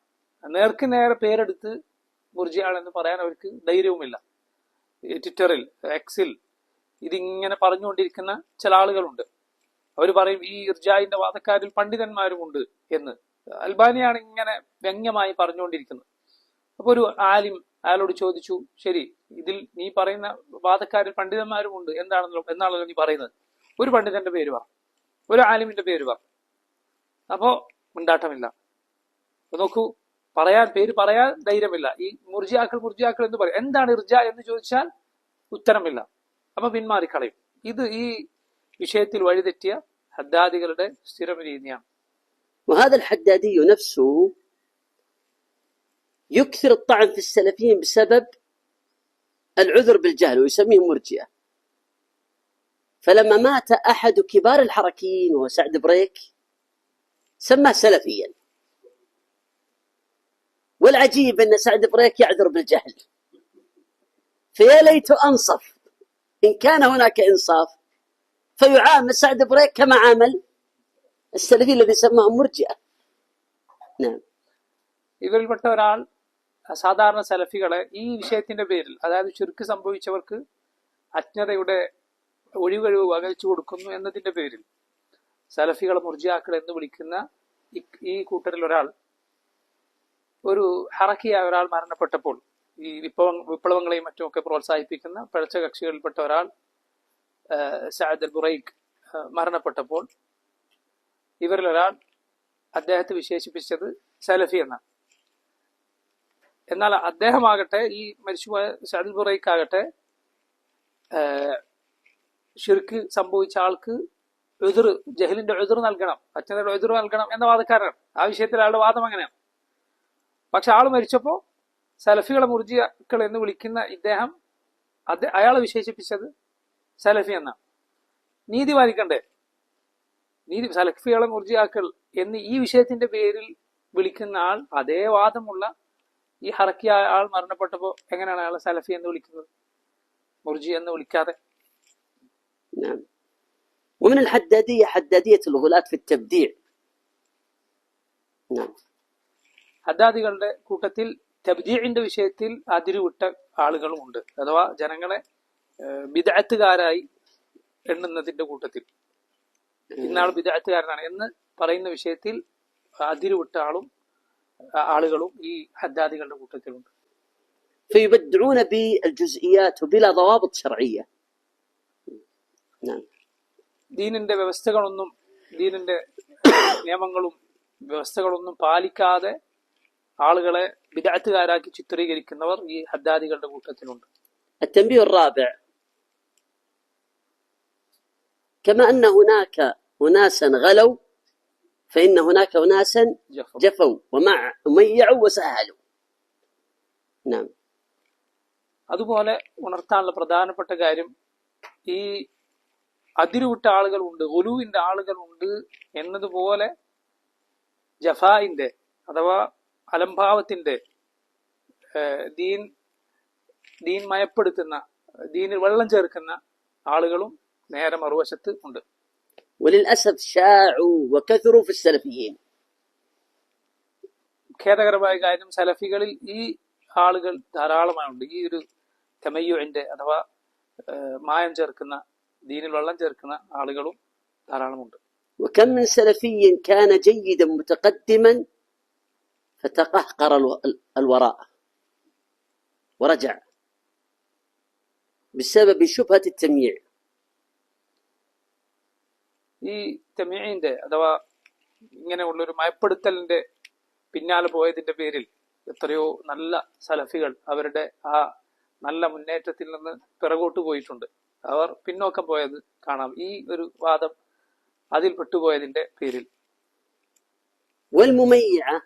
നേർക്ക് നേരെ പേരെടുത്ത് മുർജിയാണെന്ന് പറയാൻ അവർക്ക് ധൈര്യവുമില്ല. ട്വിറ്ററിൽ, എക്സിൽ ഇതിങ്ങനെ പറഞ്ഞുകൊണ്ടിരിക്കുന്ന ചില ആളുകളുണ്ട്. അവർ പറയും ഈ ഇർജായിന്റെ വാദക്കാരിൽ പണ്ഡിതന്മാരുമുണ്ട് എന്ന്. അൽബാനിയാണ് ഇങ്ങനെ വ്യംഗ്യമായി പറഞ്ഞുകൊണ്ടിരിക്കുന്നത്. അപ്പൊ ഒരു ആലിം അയാളോട് ചോദിച്ചു, ശരി, ഇതിൽ നീ പറയുന്ന വാദക്കാരിൽ പണ്ഡിതന്മാരും ഉണ്ട് എന്നാണല്ലോ നീ പറയുന്നത്, ഒരു പണ്ഡിതന്റെ പേര് പറ, ഒരു ആലിമിന്റെ പേര് പറ. അപ്പോ മിണ്ടാട്ടമില്ല. അപ്പൊ നോക്കൂ, പേര് പറയാൻ ധൈര്യമില്ല. ഈ മുർജിയാക്കൾ എന്ന് പറയും. എന്താണ് ഇർജ എന്ന് ചോദിച്ചാൽ ഉത്തരമില്ല. അപ്പൊ പിന്മാറിക്കളയും. ഇത് ഈ വിഷയത്തിൽ വഴിതെറ്റിയ ഹദ്ദാദികളുടെ സ്ഥിരം രീതിയാണ്. وهذا الحدادي نفسه يكثر الطعن في السلفيين بسبب العذر بالجهل ويسميهم مرجئة. فلما مات أحد كبار الحركيين وهو سعد بريك سماه سلفيا. والعجيب أن سعد بريك يعذر بالجهل، فيا ليت أنصف إن كان هناك إنصاف فيعامل سعد بريك كما عامل السلفي الذي سماهم مرجئة. نعم. ഇവരിൽപ്പെട്ട ഒരാൾ സാധാരണ സലഫികളെ ഈ വിഷയത്തിന്റെ പേരിൽ, അതായത് ശിർക്ക് സംഭവിച്ചവർക്ക് അജ്ഞതയുടെ ഒഴികഴിവ് വകച്ചു കൊടുക്കുന്നു എന്നതിന്റെ പേരിൽ സലഫികളെ മുർജിയാക്കൾ എന്ന് വിളിക്കുന്ന ഈ കൂട്ടരിൽ ഒരാൾ, ഒരു ഹറക്കിയായ ഒരാൾ മരണപ്പെട്ടപ്പോൾ, ഈ വിപ്ലവങ്ങളെയും മറ്റുമൊക്കെ പ്രോത്സാഹിപ്പിക്കുന്ന പഴച്ച കക്ഷികളിൽപ്പെട്ട ഒരാൾ സഅദ് അൽ ബുറൈഖ് മരണപ്പെട്ടപ്പോൾ ഇവരിലൊരാൾ അദ്ദേഹത്തെ വിശേഷിപ്പിച്ചത് സലഫി എന്നാണ്. എന്നാൽ അദ്ദേഹമാകട്ടെ, ഈ മരിച്ചുപോയ സഅദ് അൽ ബുറൈഖ് ആകട്ടെ, ഷിർക്ക് സംഭവിച്ച ആൾക്ക് ജഹലിന്റെ ഉദ്ർ നൽകണം, അച്ഛനയുടെ ഉദ്ർ നൽകണം എന്ന വാദക്കാരനാണ്. ആ വിഷയത്തിൽ അയാളുടെ വാദം അങ്ങനെയാണ്. പക്ഷെ ആൾ മരിച്ചപ്പോ സലഫികളെ മുർജിയാക്കൾ എന്ന് വിളിക്കുന്ന ഇദ്ദേഹം അയാളെ വിശേഷിപ്പിച്ചത് സലഫി എന്നാണ്. നീതി പാലിക്കണ്ടേ? സലഫികളെ മുർജിയാക്കൾ എന്ന് ഈ വിഷയത്തിന്റെ പേരിൽ വിളിക്കുന്ന ആൾ, അതേ വാദമുള്ള ഈ ഹറക്കിയായ ആൾ മരണപ്പെട്ടപ്പോ എങ്ങനെയാണ് അയാളെ സലഫി എന്ന് വിളിക്കുന്നത്, മുർജി എന്ന് വിളിക്കാതെ? ومن الحدادية حدادية الغلاة في التبديع. ഹദ്ദാദികളുടെ കൂട്ടത്തിൽ തബ്ദീഇന്റെ വിഷയത്തിൽ അതിരുവിട്ട ആളുകളും ഉണ്ട്. അഥവാ ജനങ്ങളെ ബിദ്അത്തുകാരായി എണ്ണുന്നതിന്റെ കൂട്ടത്തിൽ ഇന്നാൾ ബിദ്അത്തുകാരനാണ് എന്ന് പറയുന്ന വിഷയത്തിൽ അതിരുവിട്ട ആളുകളും ഈ ഹദ്ദാദികളുടെ കൂട്ടത്തിലുണ്ട്. فيبدعون بالجزئيات وبلا ضوابط شرعية. ദീനിന്റെ വ്യവസ്ഥകളൊന്നും, ദീനിന്റെ നിയമങ്ങളും വ്യവസ്ഥകളൊന്നും പാലിക്കാതെ ആളുകളെ ബിദ്അത്തുകാരാക്കി ചിത്രീകരിക്കുന്നവർ ഈ ഹദ്ദാദികളുടെ കൂട്ടത്തിലുണ്ട്. التنبيه الرابع: كما أن هناك أناسا غلوا فإن هناك أناسا جفوا وميعوا وسهلوا. نعم. അതുപോലെ ഉണർത്താനുള്ള പ്രധാനപ്പെട്ട കാര്യം, ഈ അതിരുവിട്ട ആളുകളുണ്ട്, ഗുലുവിന്റെ ആളുകളുണ്ട് എന്നതുപോലെ ജഫായിന്റെ അഥവാ അലംഭാവത്തിന്റെ, ദീൻ മയപ്പെടുത്തുന്ന, ദീനിൽ വെള്ളം ചേർക്കുന്ന ആളുകളും നേരെ മറുവശത്ത് ഉണ്ട്. وللأسف شاعوا وكثروا في السلفيين. ഖേദകരമായ കാര്യം, സലഫികളിൽ ഈ ആളുകൾ ധാരാളമായുണ്ട്. ഈ ഒരു തമയ്യുഇന്റെ അഥവാ മായം ചേർക്കുന്ന, ദീനിൽ വെള്ളം ചേർക്കുന്ന ആളുകളും ധാരാളമുണ്ട്. وكم من سلفي كان جيدا متقدما فتقهقر الوراء ورجع بسبب شبهة التمييع. ഈ തമീഇന്റെ അഥവാ ഇങ്ങനെയുള്ളൊരു മയപ്പെടുത്തലിന്റെ പിന്നാലെ പോയതിന്റെ പേരിൽ എത്രയോ നല്ല സലഫികൾ അവരുടെ ആ നല്ല മുന്നേറ്റത്തിൽ നിന്ന് പിറകോട്ട് പോയിട്ടുണ്ട്. അവർ പിന്നോക്കം പോയത് കാണാം ഈ ഒരു വാദം അതിൽ പെട്ടുപോയതിന്റെ പേരിൽ. والمميعة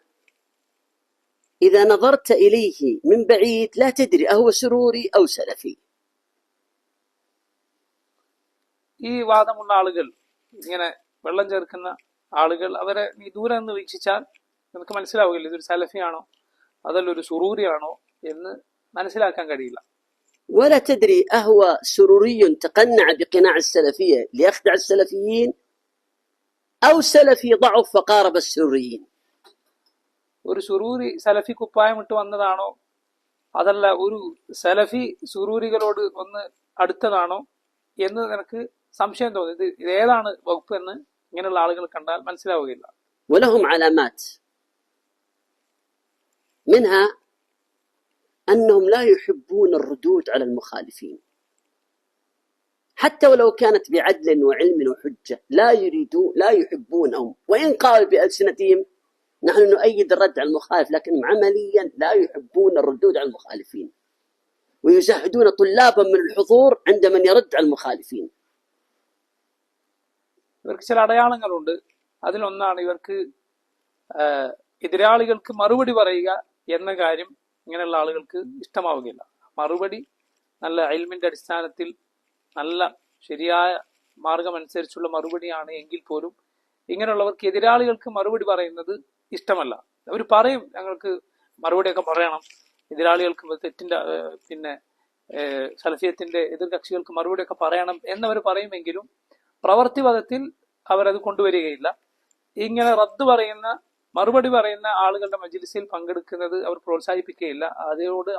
إذا نظرت إليه من بعيد لا تدري أهو سروري أو سلفي. ഈ വാദമുള്ള ആളുകൾ, ഇങ്ങനെ വെള്ളം ചേർക്കുന്ന ആളുകൾ, അവരെ നീ ദൂരെ നിന്ന് വീക്ഷിച്ചാൽ നിനക്ക് മനസ്സിലാവുകയില്ല ഇതൊരു സലഫിയാണോ അതല്ല ഒരു സുറൂരിയാണോ എന്ന് മനസ്സിലാക്കാൻ കഴിയില്ല. ولا تدري أهو سروري تقنع بقناع السلفية ليخدع السلفيين أو سلفي ضعف فقارب السروريين. ഒരു സുറൂരി സലഫി കുപ്പായമിട്ട് വന്നതാണോ അതല്ല ഒരു സലഫി സുറൂരികളോട് ഒന്ന് അടുത്തതാണോ എന്ന് നിനക്ക് സംശയം തോന്നി. ഇത് ഏതാണ് വകുപ്പ് എന്ന് ഇങ്ങനെയുള്ള ആളുകൾ കണ്ടാൽ മനസ്സിലാവുകയില്ല. ولهم علامات منها أنهم لا يحبون الردود على المخالفين حتى ولو كانت بعدل وعلم وحجة، لا يحبونهم، وإن قالوا بألسنتهم نحن نؤيد الرد على المخالف، لكن عمليا لا يحبون الردود على المخالفين، ويزهدون طلابا من الحضور عند من يرد على المخالفين. ഇവർക്ക് ചില അടയാളങ്ങളുണ്ട്. അതിലൊന്നാണ് ഇവർക്ക് എതിരാളികൾക്ക് മറുപടി പറയുക എന്ന കാര്യം ഇങ്ങനെയുള്ള ആളുകൾക്ക് ഇഷ്ടമാവുകയില്ല. മറുപടി നല്ല ഇൽമിന്റെ അടിസ്ഥാനത്തിൽ നല്ല ശരിയായ മാർഗമനുസരിച്ചുള്ള മറുപടിയാണ് എങ്കിൽ പോലും ഇങ്ങനെയുള്ളവർക്ക് എതിരാളികൾക്ക് മറുപടി പറയുന്നത് ഇഷ്ടമല്ല. അവർ പറയും ഞങ്ങൾക്ക് മറുപടിയൊക്കെ പറയണം, എതിരാളികൾക്ക് തെറ്റിന്റെ സലഫിയത്തിന്റെ എതിർകക്ഷികൾക്ക് മറുപടിയൊക്കെ പറയണം എന്നവർ പറയുമെങ്കിലും പ്രവർത്തിപഥത്തിൽ അവരത് കൊണ്ടുവരികയില്ല. ഇങ്ങനെ റദ്ദ് പറയുന്ന മറുപടി പറയുന്ന ആളുകളുടെ മജ്ലിസിൽ പങ്കെടുക്കുന്നത് അവർ പ്രോത്സാഹിപ്പിക്കുകയില്ല. അതോട്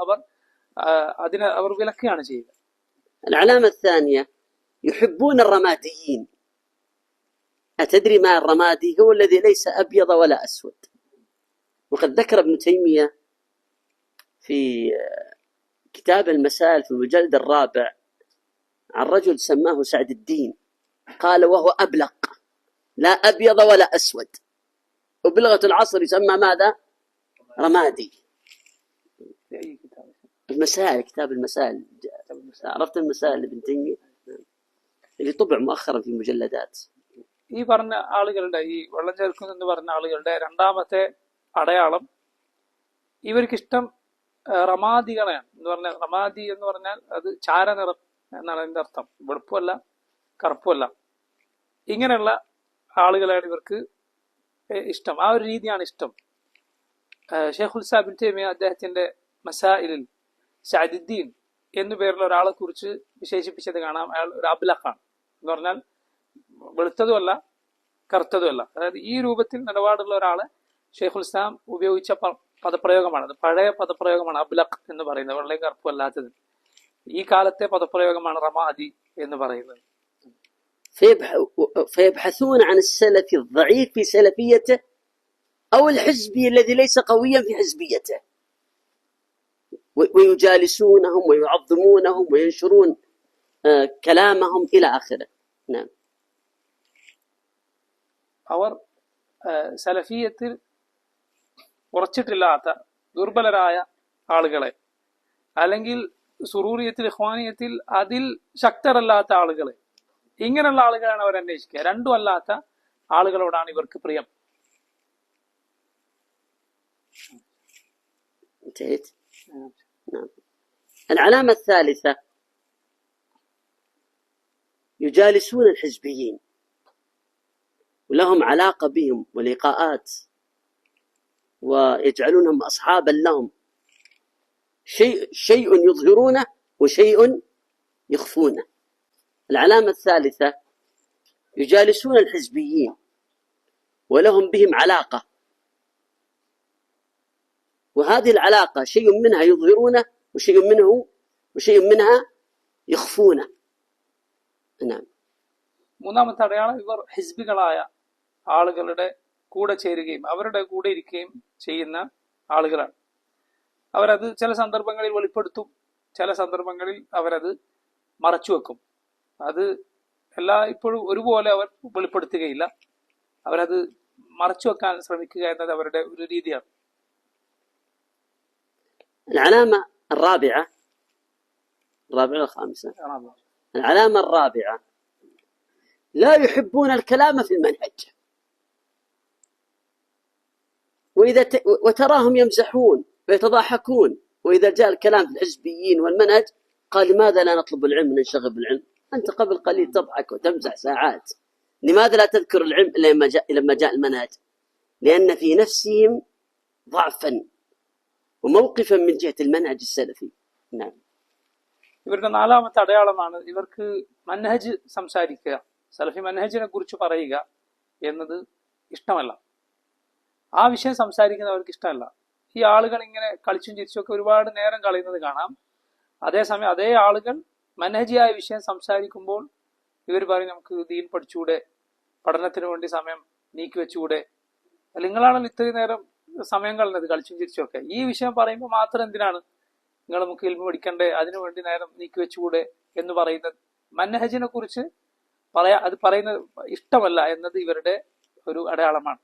അവർ വിലക്കുകയാണ് ചെയ്യുക. العلامة الثانية يحبون الرماديين. أتدري ما الرمادي؟ هو الذي ليس أبيض ولا أسود. وقد ذكر ابن تيمية في كتاب المسائل في المجلد 4 عن رجل سماه سعد الدين، قال وهو أبلق، لا أبيض ولا أسود، وبلغة العصر يسمى ماذا؟ رمادي. المسائل، كتاب المسائل، عرفت المسائل ابن تيمية اللي طبع مؤخرا في مجلدات. ഈ പറഞ്ഞ ആളുകളുടെ, ഈ വെള്ളം ചേർക്കുന്നെന്ന് പറഞ്ഞ ആളുകളുടെ രണ്ടാമത്തെ അടയാളം ഇവർക്കിഷ്ടം റമാദികളെയാണ്. എന്ന് പറഞ്ഞാൽ റമാദി എന്ന് പറഞ്ഞാൽ അത് ചാരനിറം എന്നാണ് അതിന്റെ അർത്ഥം. വെളുപ്പമല്ല കറുപ്പമല്ല, ഇങ്ങനെയുള്ള ആളുകളാണ് ഇവർക്ക് ഇഷ്ടം. ആ ഒരു രീതിയാണ് ഇഷ്ടം. ഷെയ്ഖുൽ ഇസ്ലാം ഇബ്നു തൈമിയ്യ അദ്ദേഹത്തിന്റെ മസായിലിൽ സഅദുദ്ദീൻ എന്നു പേരുള്ള ഒരാളെ കുറിച്ച് വിശേഷിപ്പിച്ചത് കാണാം. അയാൾ ഒരു അബ്ലഖാണ് എന്ന് പറഞ്ഞാൽ വെളുത്തതുമല്ല കറുത്തതുമല്ല. അതായത് ഈ രൂപത്തിൽ നിലപാടുള്ള ഒരാളെ ഷെയ്ഖുൽ ഇസ്ലാം ഉപയോഗിച്ച പദപ്രയോഗമാണ്. അത് പഴയ പദപ്രയോഗമാണ് അബ്ലഖ് എന്ന് പറയുന്നത്, വെള്ളയും കറുപ്പും അല്ലാത്തത്. ഈ കാലത്തെ പദപ്രയോഗമാണ് റമാദി എന്ന് പറയുന്നത്. فيبحثون عن السلف الضعيف في سلفيته أو الحزبي الذي ليس قويا في حزبيته، ويجالسونهم ويعظمونهم وينشرون كلامهم إلى آخره. نعم. അവർ സലഫിയത്തിൽ ഉറച്ചിട്ടില്ലാത്ത ദുർബലരായ ആളുകളെ, അല്ലെങ്കിൽ സുറൂറിയത്തിൽ ഇഖ്വാനിയത്തിൽ അതിൽ ശക്തരല്ലാത്ത ആളുകളെ, ഇങ്ങനെയുള്ള ആളുകളാണ് അവർ അന്വേഷിക്കുക. രണ്ടും അല്ലാത്ത ആളുകളോടാണ് ഇവർക്ക് പ്രിയം. العلامة الثالثة يجالسون الحزبيين ولهم علاقة بهم ولقاءات ويجعلونهم أصحابا لهم، شيء يظهرونه وشيء يخفونه. العلامة الثالثة يجالسون الحزبيين ولهم بهم علاقة، وهذه العلاقة شيء منها يظهرونه وشيء منها يخفونه. نعم. മൂന്നാമത്തെ അടയാളം ഇവർ ഹിസ്ബികളായ ആളുകളുടെ കൂടെ ചേരുകയും അവരുടെ കൂടെ ഇരിക്കുകയും ചെയ്യുന്ന ആളുകളാണ്. അവരത് ചില സന്ദർഭങ്ങളിൽ വെളിപ്പെടുത്തും, ചില സന്ദർഭങ്ങളിൽ അവരത് മറച്ചുവെക്കും. അത് ഇപ്പോഴും ഒരുപോലെ അവർ വെളിപ്പെടുത്തുകയില്ല. അവരത് മറച്ചുവെക്കാൻ ശ്രമിക്കുക എന്നത് അവരുടെ ഒരു രീതിയാണ്. العلامة الرابعة والخامسة. العلامة الرابعة لا يحبون الكلام في المنهج، وتراهم يمزحون ويتضاحكون، وإذا جاء الكلام في الحزبيين والمنهج قال لماذا لا نطلب العلم وننشغل بالعلم؟ أنت قبل قليل تضحك وتمزح ساعات، لماذا لا تذكر العلم لما جاء المنهج؟ لأن في نفسهم ضعفا وموقفا من جهة المنهج السلفي. نعم. ഇവരുടെ നാലാമത്തെ അടയാളമാണ് ഇവർക്ക് മൻഹജ് സംസാരിക്കുക, സലഫി മൻഹജിനെ കുറിച്ച് പറയുക എന്നത് ഇഷ്ടമല്ല. ആ വിഷയം സംസാരിക്കുന്നവർക്ക് ഇഷ്ടമല്ല. ഈ ആളുകൾ ഇങ്ങനെ കളിച്ചും ചിരിച്ചുമൊക്കെ ഒരുപാട് നേരം കളയുന്നത് കാണാം. അതേസമയം അതേ ആളുകൾ മൻഹജിയായ വിഷയം സംസാരിക്കുമ്പോൾ ഇവർ പറയും നമുക്ക് ദീൻ പഠിച്ചുകൂടെ, പഠനത്തിന് വേണ്ടി സമയം നീക്കി വെച്ചുകൂടെ, നിങ്ങളാണല്ലോ ഇത്രയും നേരം സമയം കളഞ്ഞത് കളിച്ചും ചിരിച്ചുമൊക്കെ. ഈ വിഷയം പറയുമ്പോൾ മാത്രം എന്തിനാണ് നിങ്ങൾ നമുക്ക് ഇൽമു പഠിക്കണ്ടേ, അതിനുവേണ്ടി നേരം നീക്കി വെച്ചുകൂടെ എന്ന് പറയുന്നത് മൻഹജിനെ കുറിച്ച് അത് പറയുന്നത് ഇഷ്ടമല്ല എന്നത് ഇവരുടെ ഒരു അടയാളമാണ്.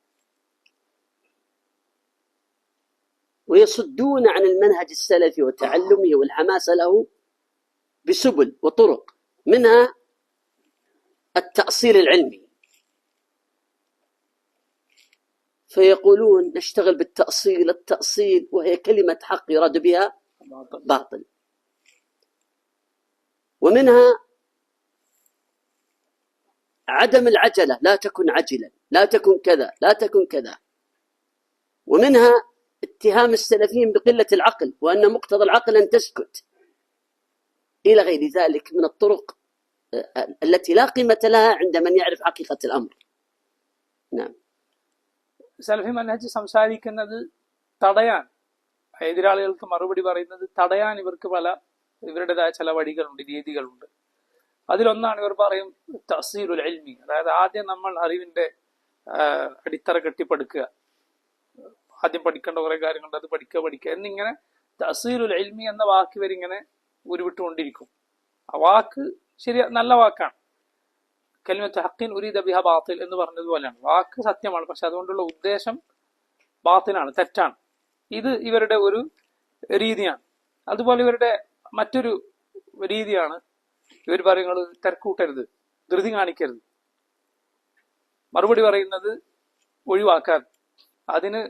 ويصدون عن المنهج السلفي وتعلمه والحماسة له بسبل وطرق، منها التأصيل العلمي، فيقولون نشتغل بالتأصيل، التأصيل وهي كلمة حق يراد بها باطل. ومنها عدم العجلة، لا تكن عجلا، لا تكن كذا، لا تكن كذا. ومنها اتهام السلفيين بقلة العقل، وأن مقتضى العقل أن تسكت، إلى غير ذلك من الطرق التي لا قيمة لها عند من يعرف حقيقة الأمر. نعم. സലഫി മൻഹജ് സംസാരിക്കുന്നത് തടയാൻ, എതിരാളികൾക്ക് മറുപടി പറയുന്നത് തടയാൻ ഇവരുടേതായ ചില വഴികളുണ്ട്, രീതികളുണ്ട്. അതിലൊന്നാണ് ഇവർ പറയും തഅ്സീലുൽ ഇൽമി, അതായത് ആദ്യം നമ്മൾ അറിവിന്റെ അടിത്തറ കെട്ടിപ്പടുക്കുക, ആദ്യം പഠിക്കേണ്ട കുറെ കാര്യങ്ങളുണ്ട്, അത് പഠിക്കുക എന്നിങ്ങനെ തഅ്സീലുൽ ഇൽമി എന്ന വാക്ക് ഇവരിങ്ങനെ ഉരുവിട്ടുകൊണ്ടിരിക്കും. ആ വാക്ക് ശരി, നല്ല വാക്കാണ്. കലിമത്ത് ഹഖിൻ ഉരീദ ബിഹാ ബാത്തിൽ എന്ന് പറഞ്ഞതുപോലെയാണ്. വാക്ക് സത്യമാണ്, പക്ഷെ അതുകൊണ്ടുള്ള ഉദ്ദേശം ബാത്തിലാണ്, തെറ്റാണ്. ഇത് ഇവരുടെ ഒരു രീതിയാണ്. അതുപോലെ ഇവരുടെ മറ്റൊരു രീതിയാണ്, ഇവർ പറയുന്നത് തിരക്കൂട്ടരുത്, ധൃതി കാണിക്കരുത്, മറുപടി പറയുന്നത് ഒഴിവാക്കാൻ, അതിന്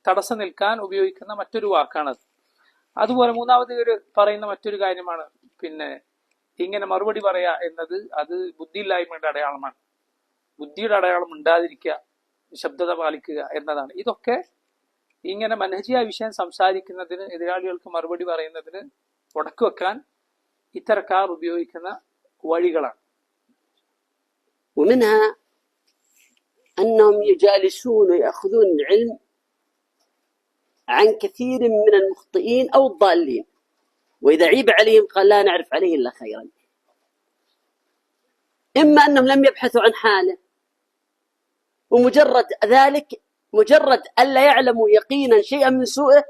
തടസ്സം നിൽക്കാൻ ഉപയോഗിക്കുന്ന മറ്റൊരു വാക്കാണത്. അതുപോലെ മൂന്നാമത് ഇവർ പറയുന്ന മറ്റൊരു കാര്യമാണ്, ഇങ്ങനെ മറുപടി പറയാ എന്നത് അത് ബുദ്ധിയില്ലായ്മയുടെ അടയാളമാണ്. ബുദ്ധിയുടെ അടയാളം ഉണ്ടാതിരിക്കുക, നിശബ്ദത പാലിക്കുക എന്നതാണ്. ഇതൊക്കെ ഇങ്ങനെ മൻഹജിയായ വിഷയം സംസാരിക്കുന്നതിന്, എതിരാളികൾക്ക് മറുപടി പറയുന്നതിന് ഉടക്കു വെക്കാൻ ഇത്തരക്കാർ ഉപയോഗിക്കുന്ന വഴികളാണ്. ومنها أنهم يجالسون ويأخذون العلم عن كثير من المخطئين أو الضالين، وإذا عيب عليهم قال لا نعرف عليه إلا خيرا. إما أنهم لم يبحثوا عن حاله، ومجرد ذلك، مجرد ألا يعلموا يقينا شيئا من سوءه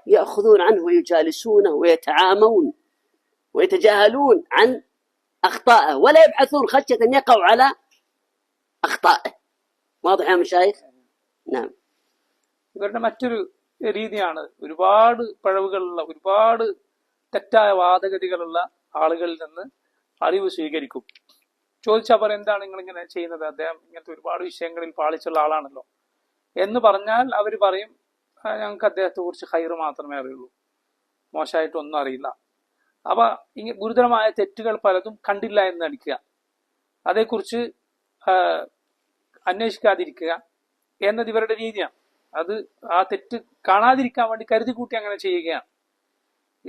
يأخذون عنه ويجالسونه ويتعامون ويتجاهلون عن أخطائه، ولا يبحثون خشية أن يقعوا على أخطائه. واضح يا مشايخ؟ نعم. ഇവരുടെ മറ്റൊരു രീതിയാണ്, ഒരുപാട് പിഴവുകളുള്ള, ഒരുപാട് തെറ്റായ വാദഗതികളുള്ള ആളുകളിൽ നിന്ന് അറിവ് സ്വീകരിക്കും. ചോദിച്ചാൽ പറയും, എന്താണ് നിങ്ങൾ ഇങ്ങനെ ചെയ്യുന്നത്, അദ്ദേഹം ഇങ്ങനത്തെ ഒരുപാട് വിഷയങ്ങളിൽ പാളിച്ചുള്ള ആളാണല്ലോ എന്ന് പറഞ്ഞാൽ അവർ പറയും, ഞങ്ങൾക്ക് അദ്ദേഹത്തെ കുറിച്ച് ഖൈറ് മാത്രമേ അറിയുള്ളൂ, മോശമായിട്ടൊന്നും അറിയില്ല. അപ്പൊ ഗുരുതരമായ തെറ്റുകൾ പലതും കണ്ടില്ല എന്ന് നടിക്കുക, അതേക്കുറിച്ച് അന്വേഷിക്കാതിരിക്കുക എന്നത് ഇവരുടെ രീതിയാണ്. അത് ആ തെറ്റ് കാണാതിരിക്കാൻ വേണ്ടി കരുതി കൂട്ടി അങ്ങനെ ചെയ്യുകയാണ്.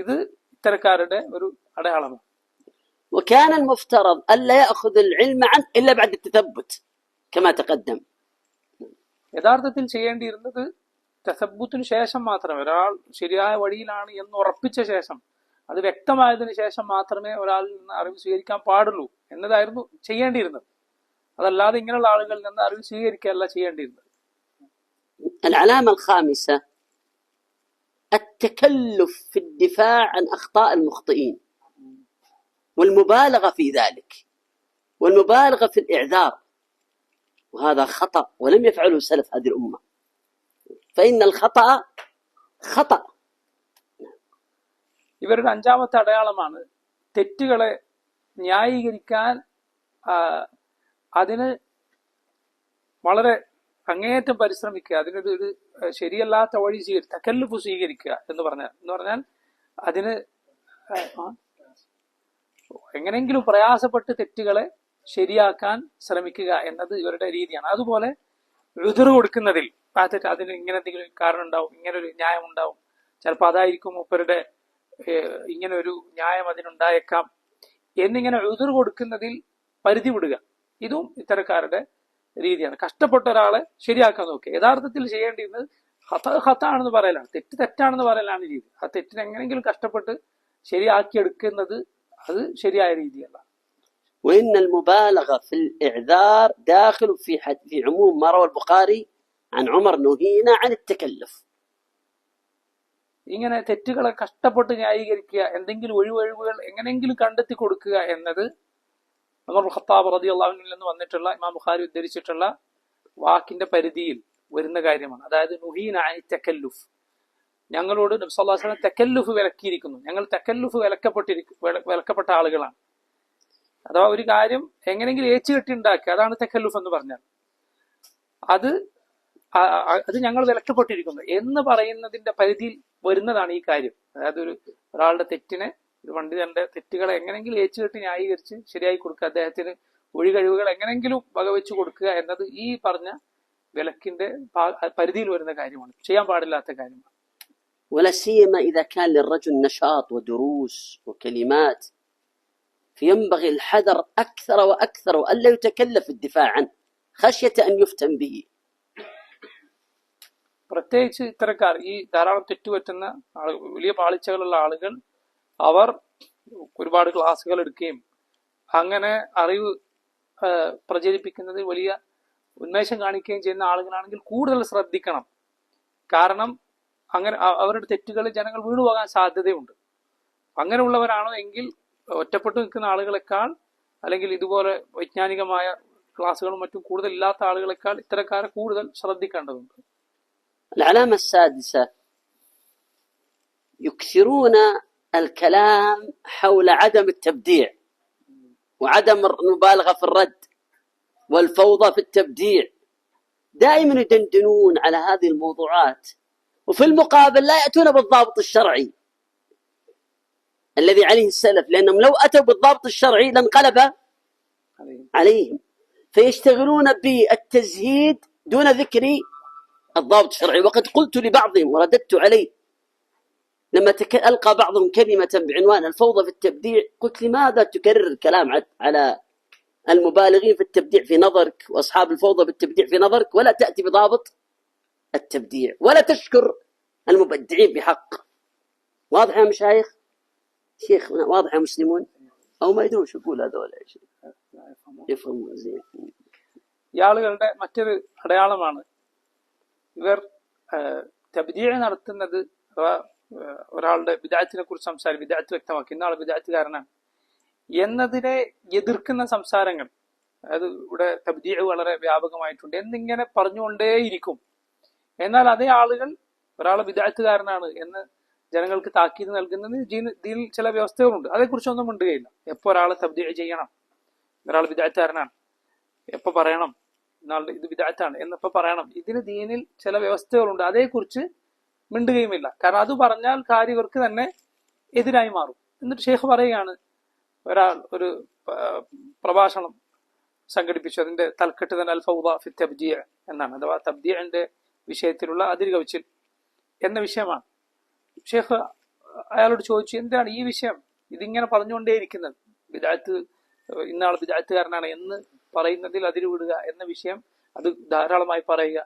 ഇത് ഇത്തരക്കാരുടെ ഒരു അടയാളമാണ്. وكان المفترض ألا يأخذ العلم عنه إلا بعد التثبت كما تقدم. യഥാർത്ഥത്തിൽ ചെയ്യേണ്ടിയിരുന്നത് തസബ്ബുത്തിന് ശേഷം മാത്രമേ, ഒരാൾ ശരിയായ വഴിയിലാണ് എന്ന് ഉറപ്പിച്ച ശേഷം, അത് വ്യക്തമായതിനു ശേഷം മാത്രമേ ഒരാളിൽ നിന്ന് അറിവ് സ്വീകരിക്കാൻ പാടുള്ളൂ എന്നതായിരുന്നു ചെയ്യേണ്ടിയിരുന്നത്. അതല്ലാതെ ഇങ്ങനെയുള്ള ആളുകളിൽ നിന്ന് അറിവ് സ്വീകരിക്കുകയല്ല ചെയ്യേണ്ടിയിരുന്നത്. العلامة الخامسة التكلف في الدفاع عن أخطاء المخطئين والمبالغة في ذلك، والمبالغة في الإعذار، وهذا خطأ ولم يفعله سلف هذه الأمة، فإن الخطأ خطأ. ഇവരുടെ അഞ്ചാമത്തെ അടയാളമാണ് തെറ്റുകളെ ന്യായീകരിക്കാൻ അതിന് വളരെ അങ്ങേയറ്റം പരിശ്രമിക്കുക, അതിനൊരു ശരിയല്ലാത്ത വഴി തകല്ലുഫ് സ്വീകരിക്കുക എന്ന് പറഞ്ഞാൽ അതിന് എങ്ങനെങ്കിലും പ്രയാസപ്പെട്ട് തെറ്റുകളെ ശരിയാക്കാൻ ശ്രമിക്കുക എന്നത് ഇവരുടെ രീതിയാണ്. അതുപോലെ ഉദ്ർ കൊടുക്കുന്നതിൽ ആ തെറ്റ്, അതിന് ഇങ്ങനെ എന്തെങ്കിലും കാരണം ഉണ്ടാവും, ഇങ്ങനെ ഒരു ന്യായം ഉണ്ടാവും, ചിലപ്പോൾ അതായിരിക്കും മൂപ്പരുടെ ഇങ്ങനെ ഒരു ന്യായം അതിനുണ്ടായേക്കാം എന്നിങ്ങനെ ഉദ്ർ കൊടുക്കുന്നതിൽ പരിധി വിടുക, ഇതും ഇത്തരക്കാരുടെ രീതിയാണ്. കഷ്ടപ്പെട്ട ഒരാളെ ശരിയാക്കാൻ നോക്കുക. യഥാർത്ഥത്തിൽ ചെയ്യേണ്ടിയിരുന്നത് ഹത്താണെന്ന് പറയലാണ്, തെറ്റാണെന്ന് പറയലാണ് രീതി. ആ തെറ്റിനെ എങ്ങനെയെങ്കിലും കഷ്ടപ്പെട്ട് ശരിയാക്കിയെടുക്കുന്നത് അത് ശരിയായ രീതിയല്ല. وإن المبالغة في الإعذار داخل في عموم ما روى البخاري عن عمر نهينا عن التكلف. ഇങ്ങനെ തെറ്റുകളെ കഷ്ടപ്പെട്ട് ന്യായീകരിക്കുക, എന്തെങ്കിലും ഒഴിവൊഴിവുകൾ എങ്ങനെയെങ്കിലും കണ്ടെത്തി കൊടുക്കുക എന്നത് ഉമർ ഖത്താബ് റളിയല്ലാഹു അൻഹുവിൽ നിന്ന് വന്നിട്ടുള്ള ഇമാം ബുഖാരി ഉദ്ധരിച്ചിട്ടുള്ള വാക്കിന്റെ പരിധിയിൽ വരുന്ന കാര്യമാണ്. അതായത് നുഹീന അനി തകല്ലുഫ്, ഞങ്ങളോട് നബി സല്ലല്ലാഹു അലൈഹി വസല്ലം തകല്ലുഫ് വിലക്കിയിരിക്കുന്നു. ഞങ്ങൾ തകല്ലുഫ് വിലക്കപ്പെട്ട ആളുകളാണ്. അഥവാ ഒരു കാര്യം എങ്ങനെയെങ്കിലും ഏച്ചുകെട്ടി ഉണ്ടാക്കുക, അതാണ് തകല്ലുഫ് എന്ന് പറഞ്ഞാൽ. അത് ഞങ്ങൾ വിലക്കപ്പെട്ടിരിക്കുന്നു എന്ന് പറയുന്നതിന്റെ പരിധിയിൽ വരുന്നതാണ് ഈ കാര്യം. അതായത് ഒരാളുടെ തെറ്റിനെ, ഒരു പണ്ഡിതന്റെ തെറ്റുകളെ എങ്ങനെയെങ്കിലും ഏച്ചുകെട്ടി ന്യായീകരിച്ച് ശരിയായി കൊടുക്കുക, അദ്ദേഹത്തിന് ഒഴികഴിവുകൾ എങ്ങനെയെങ്കിലും വകവെച്ച് കൊടുക്കുക എന്നത് ഈ പറഞ്ഞ വിലക്കിന്റെ പരിധിയിൽ വരുന്ന കാര്യമാണ്, ചെയ്യാൻ പാടില്ലാത്ത കാര്യമാണ്. ولا سيما إذا كان للرجل نشاط ودروس وكلمات فينبغي الحذر أكثر وأكثر وألا يتكلف الدفاع عنه خشية أن يفتن به. പ്രത്യേകിച്ച് ഇത്തരക്കാർ, ഈ ധാരാളം തെറ്റുപറ്റുന്ന വലിയ പാളിച്ചകളുള്ള ആളുകൾ, അവർ ഒരുപാട് ക്ലാസ്സുകൾ എടുക്കുകയും അങ്ങനെ അറിവ് പ്രചരിപ്പിക്കുന്നതിൽ വലിയ ഉന്മേഷം കാണിക്കുകയും ചെയ്യുന്ന ആളുകളാണെങ്കിൽ കൂടുതൽ ശ്രദ്ധിക്കണം. കാരണം അങ്ങനെ അവരുടെ തെറ്റുകളിൽ ജനങ്ങൾ വീണുപോകാൻ സാധ്യതയുണ്ട്. അങ്ങനെയുള്ളവരാണോ എങ്കിൽ ഒറ്റപ്പെട്ടു നിൽക്കുന്ന ആളുകളെക്കാൾ, അല്ലെങ്കിൽ ഇതുപോലെ വൈജ്ഞാനികമായ ക്ലാസ്സുകളും മറ്റും കൂടുതൽ ഇല്ലാത്ത ആളുകളെക്കാൾ ഇത്തരക്കാരെ കൂടുതൽ ശ്രദ്ധിക്കേണ്ടതുണ്ട്. العلامة السادسة: يكثرون الكلام حول عدم التبديع وعدم المبالغة في الرد والفوضى في التبديع. دائما يدندنون على هذه الموضوعات، وفي المقابل لا يأتون بالضابط الشرعي الذي عليه السلف، لأنهم لو أتوا بالضابط الشرعي لانقلب عليهم، فيشتغلون بالتزهيد دون ذكر الضابط الشرعي. وقد قلت لبعضهم ورددت عليه لما ألقى بعضهم كلمة بعنوان الفوضى في التبديع، قلت لماذا تكرر الكلام على المبالغين في التبديع في نظرك وأصحاب الفوضى بالتبديع في نظرك، ولا تأتي بضابط التبديع ولا تشكر المبدعين بحق. واضح يا مشايخ؟ شيخ واضح يا مسلمون؟ أو ما يدرون شو يقول هذول يا شيخ، يفهموا زين. ഈ ആളുകളുടെ മറ്റൊരു അടയാളമാണ് ഇവർ തബ്ദീഅ നടത്തുന്നത്. അഥവാ ഒരാളുടെ ബിദ്അത്തിനെ കുറിച്ച് ബിദ്അത്ത് വ്യക്തമാക്കി, ഇന്ന ആൾ ബിദ്അത്തുകാരനാണ് എന്നതിനെ എതിർക്കുന്ന സംസാരങ്ങൾ. അതായത് ഇവിടെ തബ്ദീഅ വളരെ വ്യാപകമായിട്ടുണ്ട് എന്നിങ്ങനെ പറഞ്ഞുകൊണ്ടേയിരിക്കും. എന്നാൽ അതേ ആളുകൾ ഒരാളെ ബിദ്അത്തുകാരനാണ് എന്ന് ജനങ്ങൾക്ക് താക്കീത് നൽകുന്നതിന് ഇതിൽ ചില വ്യവസ്ഥകളുണ്ട്. അതേക്കുറിച്ചൊന്നും മിണ്ടുകയില്ല. എപ്പോൾ ഒരാളെ തബ്ദീഅ ചെയ്യണം, ഒരാൾ ബിദ്അത്തുകാരനാണ് എപ്പോൾ പറയണം, എന്നാളുടെ ഇത് ബിദ്അത്താണ് എന്നപ്പോൾ പറയണം, ഇതിന് ദീനിൽ ചില വ്യവസ്ഥകളുണ്ട്. അതേക്കുറിച്ച് മിണ്ടുകയുമില്ല. കാരണം അത് പറഞ്ഞാൽ കാര്യവർക്ക് തന്നെ എതിരായി മാറും. എന്നിട്ട് ഷെയ്ഖ് പറയുകയാണ്, ഒരാൾ ഒരു പ്രഭാഷണം സംഘടിപ്പിച്ചു, അതിന്റെ തൽക്കെട്ട് തന്നെ അൽ ഫൗദ ഫി തബ്ദീഅ എന്നാണ്. അഥവാ തബ്ദീഅന്റെ വിഷയത്തിലുള്ള അതിരുകവിച്ചിൽ എന്ന വിഷയമാണ്. ഷെയ്ഖ് അയാളോട് ചോദിച്ചു, എന്താണ് ഈ വിഷയം ഇതിങ്ങനെ പറഞ്ഞുകൊണ്ടേയിരിക്കുന്നത്, ബിദ്അത്ത്, ഇന്നാൾ ബിദ്അത്തുകാരനാണ് എന്ന് പറയുന്നതിൽ അതിരുവിടുക എന്ന വിഷയം അത് ധാരാളമായി പറയുക,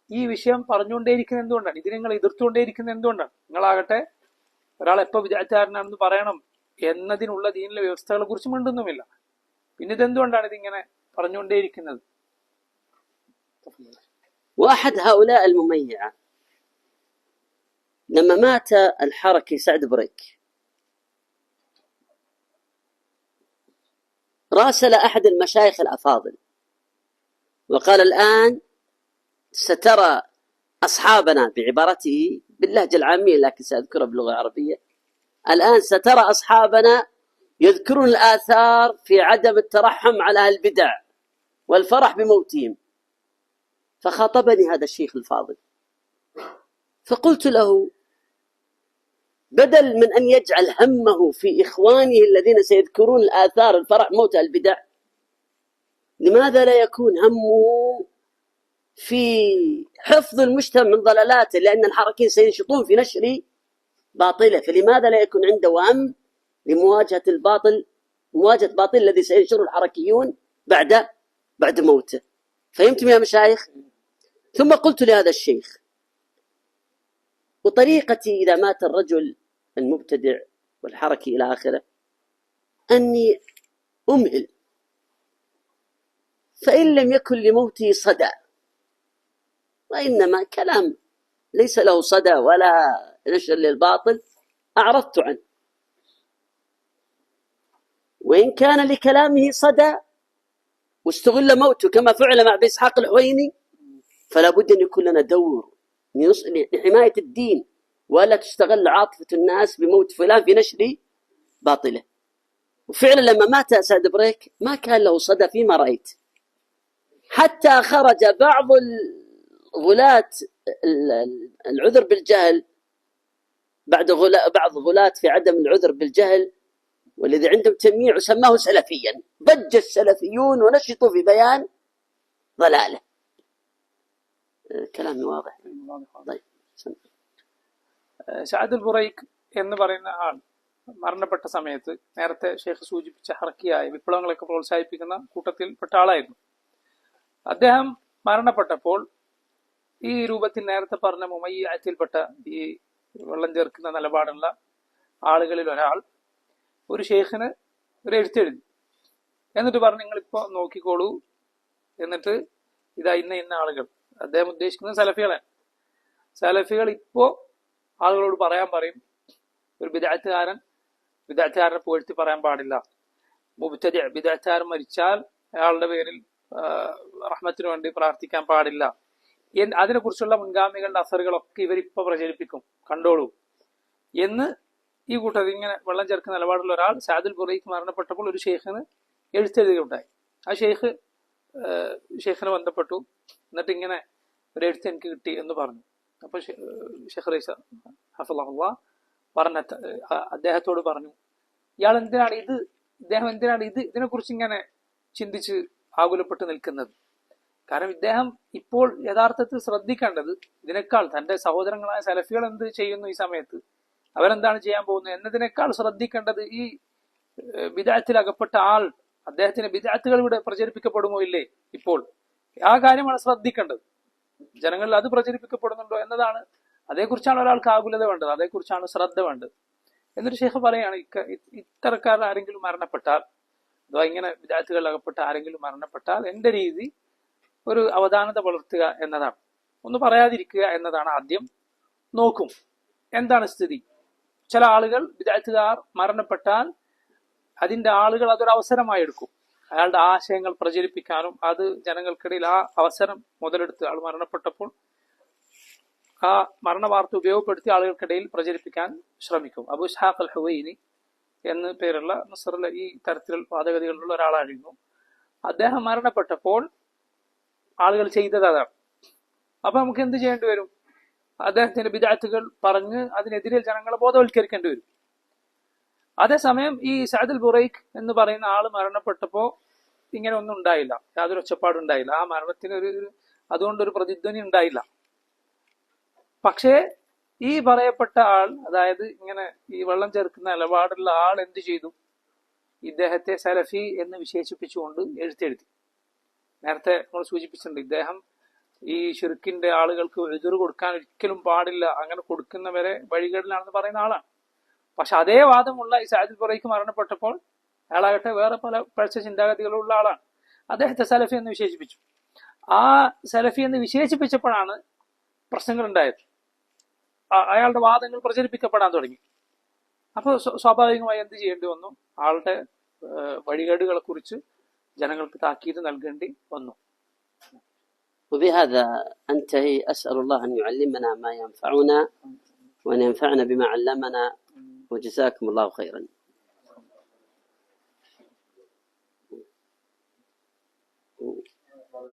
ഈ വിഷയം പറഞ്ഞുകൊണ്ടേയിരിക്കുന്നത് എന്തുകൊണ്ടാണ്, ഇത് നിങ്ങൾ എതിർത്തുകൊണ്ടേയിരിക്കുന്നത് എന്തുകൊണ്ടാണ്? നിങ്ങളാകട്ടെ ഒരാൾ എപ്പോൾ ബിദ്അത്തുകാരനാണെന്ന് പറയണം എന്നതിനുള്ള ദീനിലെ വ്യവസ്ഥകളെ കുറിച്ച് മിണ്ടുന്നുമില്ല. പിന്നെ ഇതെന്തുകൊണ്ടാണ് ഇതിങ്ങനെ പറഞ്ഞുകൊണ്ടേയിരിക്കുന്നത്? واحد هؤلاء المميعة لما مات الحركي سعد بريك راسل أحد المشايخ الأفاضل وقال: الآن سترى أصحابنا، بعبارته باللهجة العامية لكن سأذكرها باللغة العربية، الآن سترى أصحابنا يذكرون الآثار في عدم الترحم على البدع والفرح بموتهم. فخاطبني هذا الشيخ الفاضل فقلت له: بدل من أن يجعل همه في إخوانه الذين سيذكرون الآثار الفرح موت البدع، لماذا لا يكون همه في حفظ المجتمع من ضلالاته؟ لأن الحركيين سينشطون في نشر باطله، فلماذا لا يكون عنده هم لمواجهة الباطل، مواجهة باطل الذي سينشره الحركيون بعد موته؟ فهمتم يا مشايخ؟ ثم قلت لهذا الشيخ: وطريقتي إذا مات الرجل المبتدع والحركي إلى آخره أني أمهل، فإن لم يكن لموته صدى، وإنما كلام ليس له صدى ولا نشر للباطل أعرضت عنه، وإن كان لكلامه صدى واستغل موته كما فعل مع أبي إسحاق الحويني، فلا بد أن يكون لنا دور لحماية الدين، ولا تستغل عاطفة الناس بموت فلان في نشر باطله. وفعلا لما مات سعد بريك ما كان له صدى فيما رأيت، حتى خرج بعض الغلاة العذر بالجهل بعض غلاة في عدم العذر بالجهل، والذي عندهم تمييع سماه سلفيا، ضج السلفيون ونشطوا في بيان ضلاله. كلامي واضح. طيب. സഅദുൽ ബുറൈഖ് എന്ന് പറയുന്ന ആൾ മരണപ്പെട്ട സമയത്ത് നേരത്തെ ഷെയ്ഖ് സൂചിപ്പിച്ച ഹർക്കിയായ വിപ്ലവങ്ങളൊക്കെ പ്രോത്സാഹിപ്പിക്കുന്ന കൂട്ടത്തിൽപ്പെട്ട ആളായിരുന്നു. അദ്ദേഹം മരണപ്പെട്ടപ്പോൾ ഈ രൂപത്തിൽ നേരത്തെ പറഞ്ഞ മുമയ്യത്തിൽപ്പെട്ട ഈ വെള്ളം ചേർക്കുന്ന നിലപാടുള്ള ആളുകളിൽ ഒരാൾ ഒരു ഷെയ്ഖിന് ഒരു എഴുത്തെഴുതി. എന്നിട്ട് പറഞ്ഞു, നിങ്ങളിപ്പോ നോക്കിക്കോളൂ, എന്നിട്ട് ഇതാ ഇന്ന ആളുകൾ, അദ്ദേഹം ഉദ്ദേശിക്കുന്നത് സലഫികളാണ്, സലഫികൾ ഇപ്പോ ആളുകളോട് പറയാൻ പറയും, ഒരു ബിദഅത്തുകാരനെ പുകഴ്ത്തി പറയാൻ പാടില്ല, മുബ്തദി ബിദഅത്തുകാരൻ മരിച്ചാൽ അയാളുടെ പേരിൽ റഹ്മത്തിന് വേണ്ടി പ്രാർത്ഥിക്കാൻ പാടില്ല, അതിനെക്കുറിച്ചുള്ള മുൻഗാമികളുടെ അസറുകളൊക്കെ ഇവരിപ്പോ പ്രചരിപ്പിക്കും, കണ്ടോളൂ എന്ന് ഈ കൂട്ടർ ഇങ്ങനെ വെള്ളം ചേർക്കുന്ന നിലപാടുള്ള ഒരാൾ സഅദുൽ ബുറൈഖ് മരണപ്പെട്ടപ്പോൾ ഒരു ഷെയ്ഖിന് എഴുത്തെഴുതുകയുണ്ടായി. ആ ഷെയ്ഖിനെ ബന്ധപ്പെട്ടു, എന്നിട്ട് ഇങ്ങനെ ഒരു എഴുത്ത് എനിക്ക് കിട്ടി എന്ന് പറഞ്ഞു. അപ്പൊ ഷെയ്ഖ് റൈസ ഹഫളഹുല്ലാ അദ്ദേഹത്തോട് പറഞ്ഞു, ഇദ്ദേഹം എന്തിനാണ് ഇതിനെക്കുറിച്ച് ഇങ്ങനെ ചിന്തിച്ച് ആകുലപ്പെട്ട് നിൽക്കുന്നത്? കാരണം ഇദ്ദേഹം ഇപ്പോൾ യഥാർത്ഥത്തിൽ ശ്രദ്ധിക്കേണ്ടത് ഇതിനേക്കാൾ തന്റെ സഹോദരങ്ങളായ സലഫികൾ എന്ത് ചെയ്യുന്നു ഈ സമയത്ത്, അവരെന്താണ് ചെയ്യാൻ പോകുന്നത് എന്നതിനേക്കാൾ ശ്രദ്ധിക്കേണ്ടത് ഈ ബിദഅത്തിൽ അകപ്പെട്ട ആൾ, അദ്ദേഹത്തിന് ബിദഅത്തുകൾ ഇവിടെ പ്രചരിപ്പിക്കപ്പെടുമോ ഇല്ലേ, ഇപ്പോൾ ആ കാര്യമാണ് ശ്രദ്ധിക്കേണ്ടത്. ജനങ്ങളിൽ അത് പ്രചരിപ്പിക്കപ്പെടുന്നുണ്ടോ എന്നതാണ്, അതേക്കുറിച്ചാണ് ഒരാൾക്ക് ആകുലത വേണ്ടത്, അതേക്കുറിച്ചാണ് ശ്രദ്ധ വേണ്ടത്. എന്നിട്ട് ഷെയ്ഖ് പറയാണ്, ഇത്തരക്കാർ ആരെങ്കിലും മരണപ്പെട്ടാൽ, അഥവാ ഇങ്ങനെ ബിദഅത്തുകളിൽ അകപ്പെട്ട ആരെങ്കിലും മരണപ്പെട്ടാൽ എന്റെ രീതി ഒരു അവധാനത പുലർത്തുക എന്നതാണ്, ഒന്ന് പറയാതിരിക്കുക എന്നതാണ്. ആദ്യം നോക്കും എന്താണ് സ്ഥിതി. ചില ആളുകൾ ബിദഅത്തുകാർ മരണപ്പെട്ടാൽ അതിന്റെ ആളുകൾ അതൊരു അവസരമായി എടുക്കും, അയാളുടെ ആശയങ്ങൾ പ്രചരിപ്പിക്കാനും അത് ജനങ്ങൾക്കിടയിൽ ആ അവസരം മുതലെടുത്ത് ആൾ മരണപ്പെട്ടപ്പോൾ ആ മരണ വാർത്ത ഉപയോഗപ്പെടുത്തി ആളുകൾക്കിടയിൽ പ്രചരിപ്പിക്കാൻ ശ്രമിക്കും. അബൂ ഇസ്ഹാഖ് അൽ ഹുവൈനി എന്ന് പേരുള്ള മിസ്റിലെ ഈ തരത്തിൽ വാദഗതികളുള്ള ഒരാളായിരുന്നു. അദ്ദേഹം മരണപ്പെട്ടപ്പോൾ ആളുകൾ ചെയ്തത് അതാണ്. അപ്പൊ നമുക്ക് എന്ത് ചെയ്യേണ്ടി വരും? അദ്ദേഹത്തിന്റെ ബിദഅത്തുകൾ പറഞ്ഞ് അതിനെതിരെ ജനങ്ങളെ ബോധവൽക്കരിക്കേണ്ടി വരും. അതേസമയം ഈ സഅദുൽ ബുറൈഖ് എന്ന് പറയുന്ന ആള് മരണപ്പെട്ടപ്പോ ഇങ്ങനെ ഒന്നും ഉണ്ടായില്ല, യാതൊരു ഒച്ചപ്പാടുണ്ടായില്ല, ആ മരണത്തിന് അതുകൊണ്ടൊരു പ്രതിധ്വനി ഉണ്ടായില്ല. പക്ഷേ ഈ പറയപ്പെട്ട ആൾ, അതായത് ഇങ്ങനെ ഈ വെള്ളം ചേർക്കുന്ന നിലപാടുള്ള ആൾ എന്ത് ചെയ്തു? ഇദ്ദേഹത്തെ സലഫി എന്ന് വിശേഷിപ്പിച്ചുകൊണ്ട് എഴുത്തെഴുതി. നേരത്തെ നമ്മൾ സൂചിപ്പിച്ചിട്ടുണ്ട്, ഇദ്ദേഹം ഈ ശിർക്കിന്റെ ആളുകൾക്ക് എതിർ കൊടുക്കാൻ ഒരിക്കലും പാടില്ല, അങ്ങനെ കൊടുക്കുന്നവരെ വഴികേടിലാണെന്ന് പറയുന്ന ആളാണ്. പക്ഷെ അതേ വാദമുള്ള ഈ സഅദുൽ ബുറൈഖ് മരണപ്പെട്ടപ്പോൾ അയാളാകട്ടെ വേറെ പല പഴച്ച ചിന്താഗതികളുള്ള ആളാണ്, അദ്ദേഹത്തെ സലഫി എന്ന് വിശേഷിപ്പിച്ചു. ആ സലഫി എന്ന് വിശേഷിപ്പിച്ചപ്പോഴാണ് പ്രശ്നങ്ങൾ ഉണ്ടായത്, അയാളുടെ വാദങ്ങൾ പ്രചരിപ്പിക്കപ്പെടാൻ തുടങ്ങി. അപ്പോൾ സ്വാഭാവികമായി എന്ത് ചെയ്യേണ്ടി വന്നു? ആളുടെ വഴികേടുകളെ കുറിച്ച് ജനങ്ങൾക്ക് താക്കീത് നൽകേണ്ടി വന്നു. وبهذا أنتهي. أسأل الله أن يعلمنا ما ينفعنا وأن ينفعنا بما علمنا، وجزاكم الله خيرا.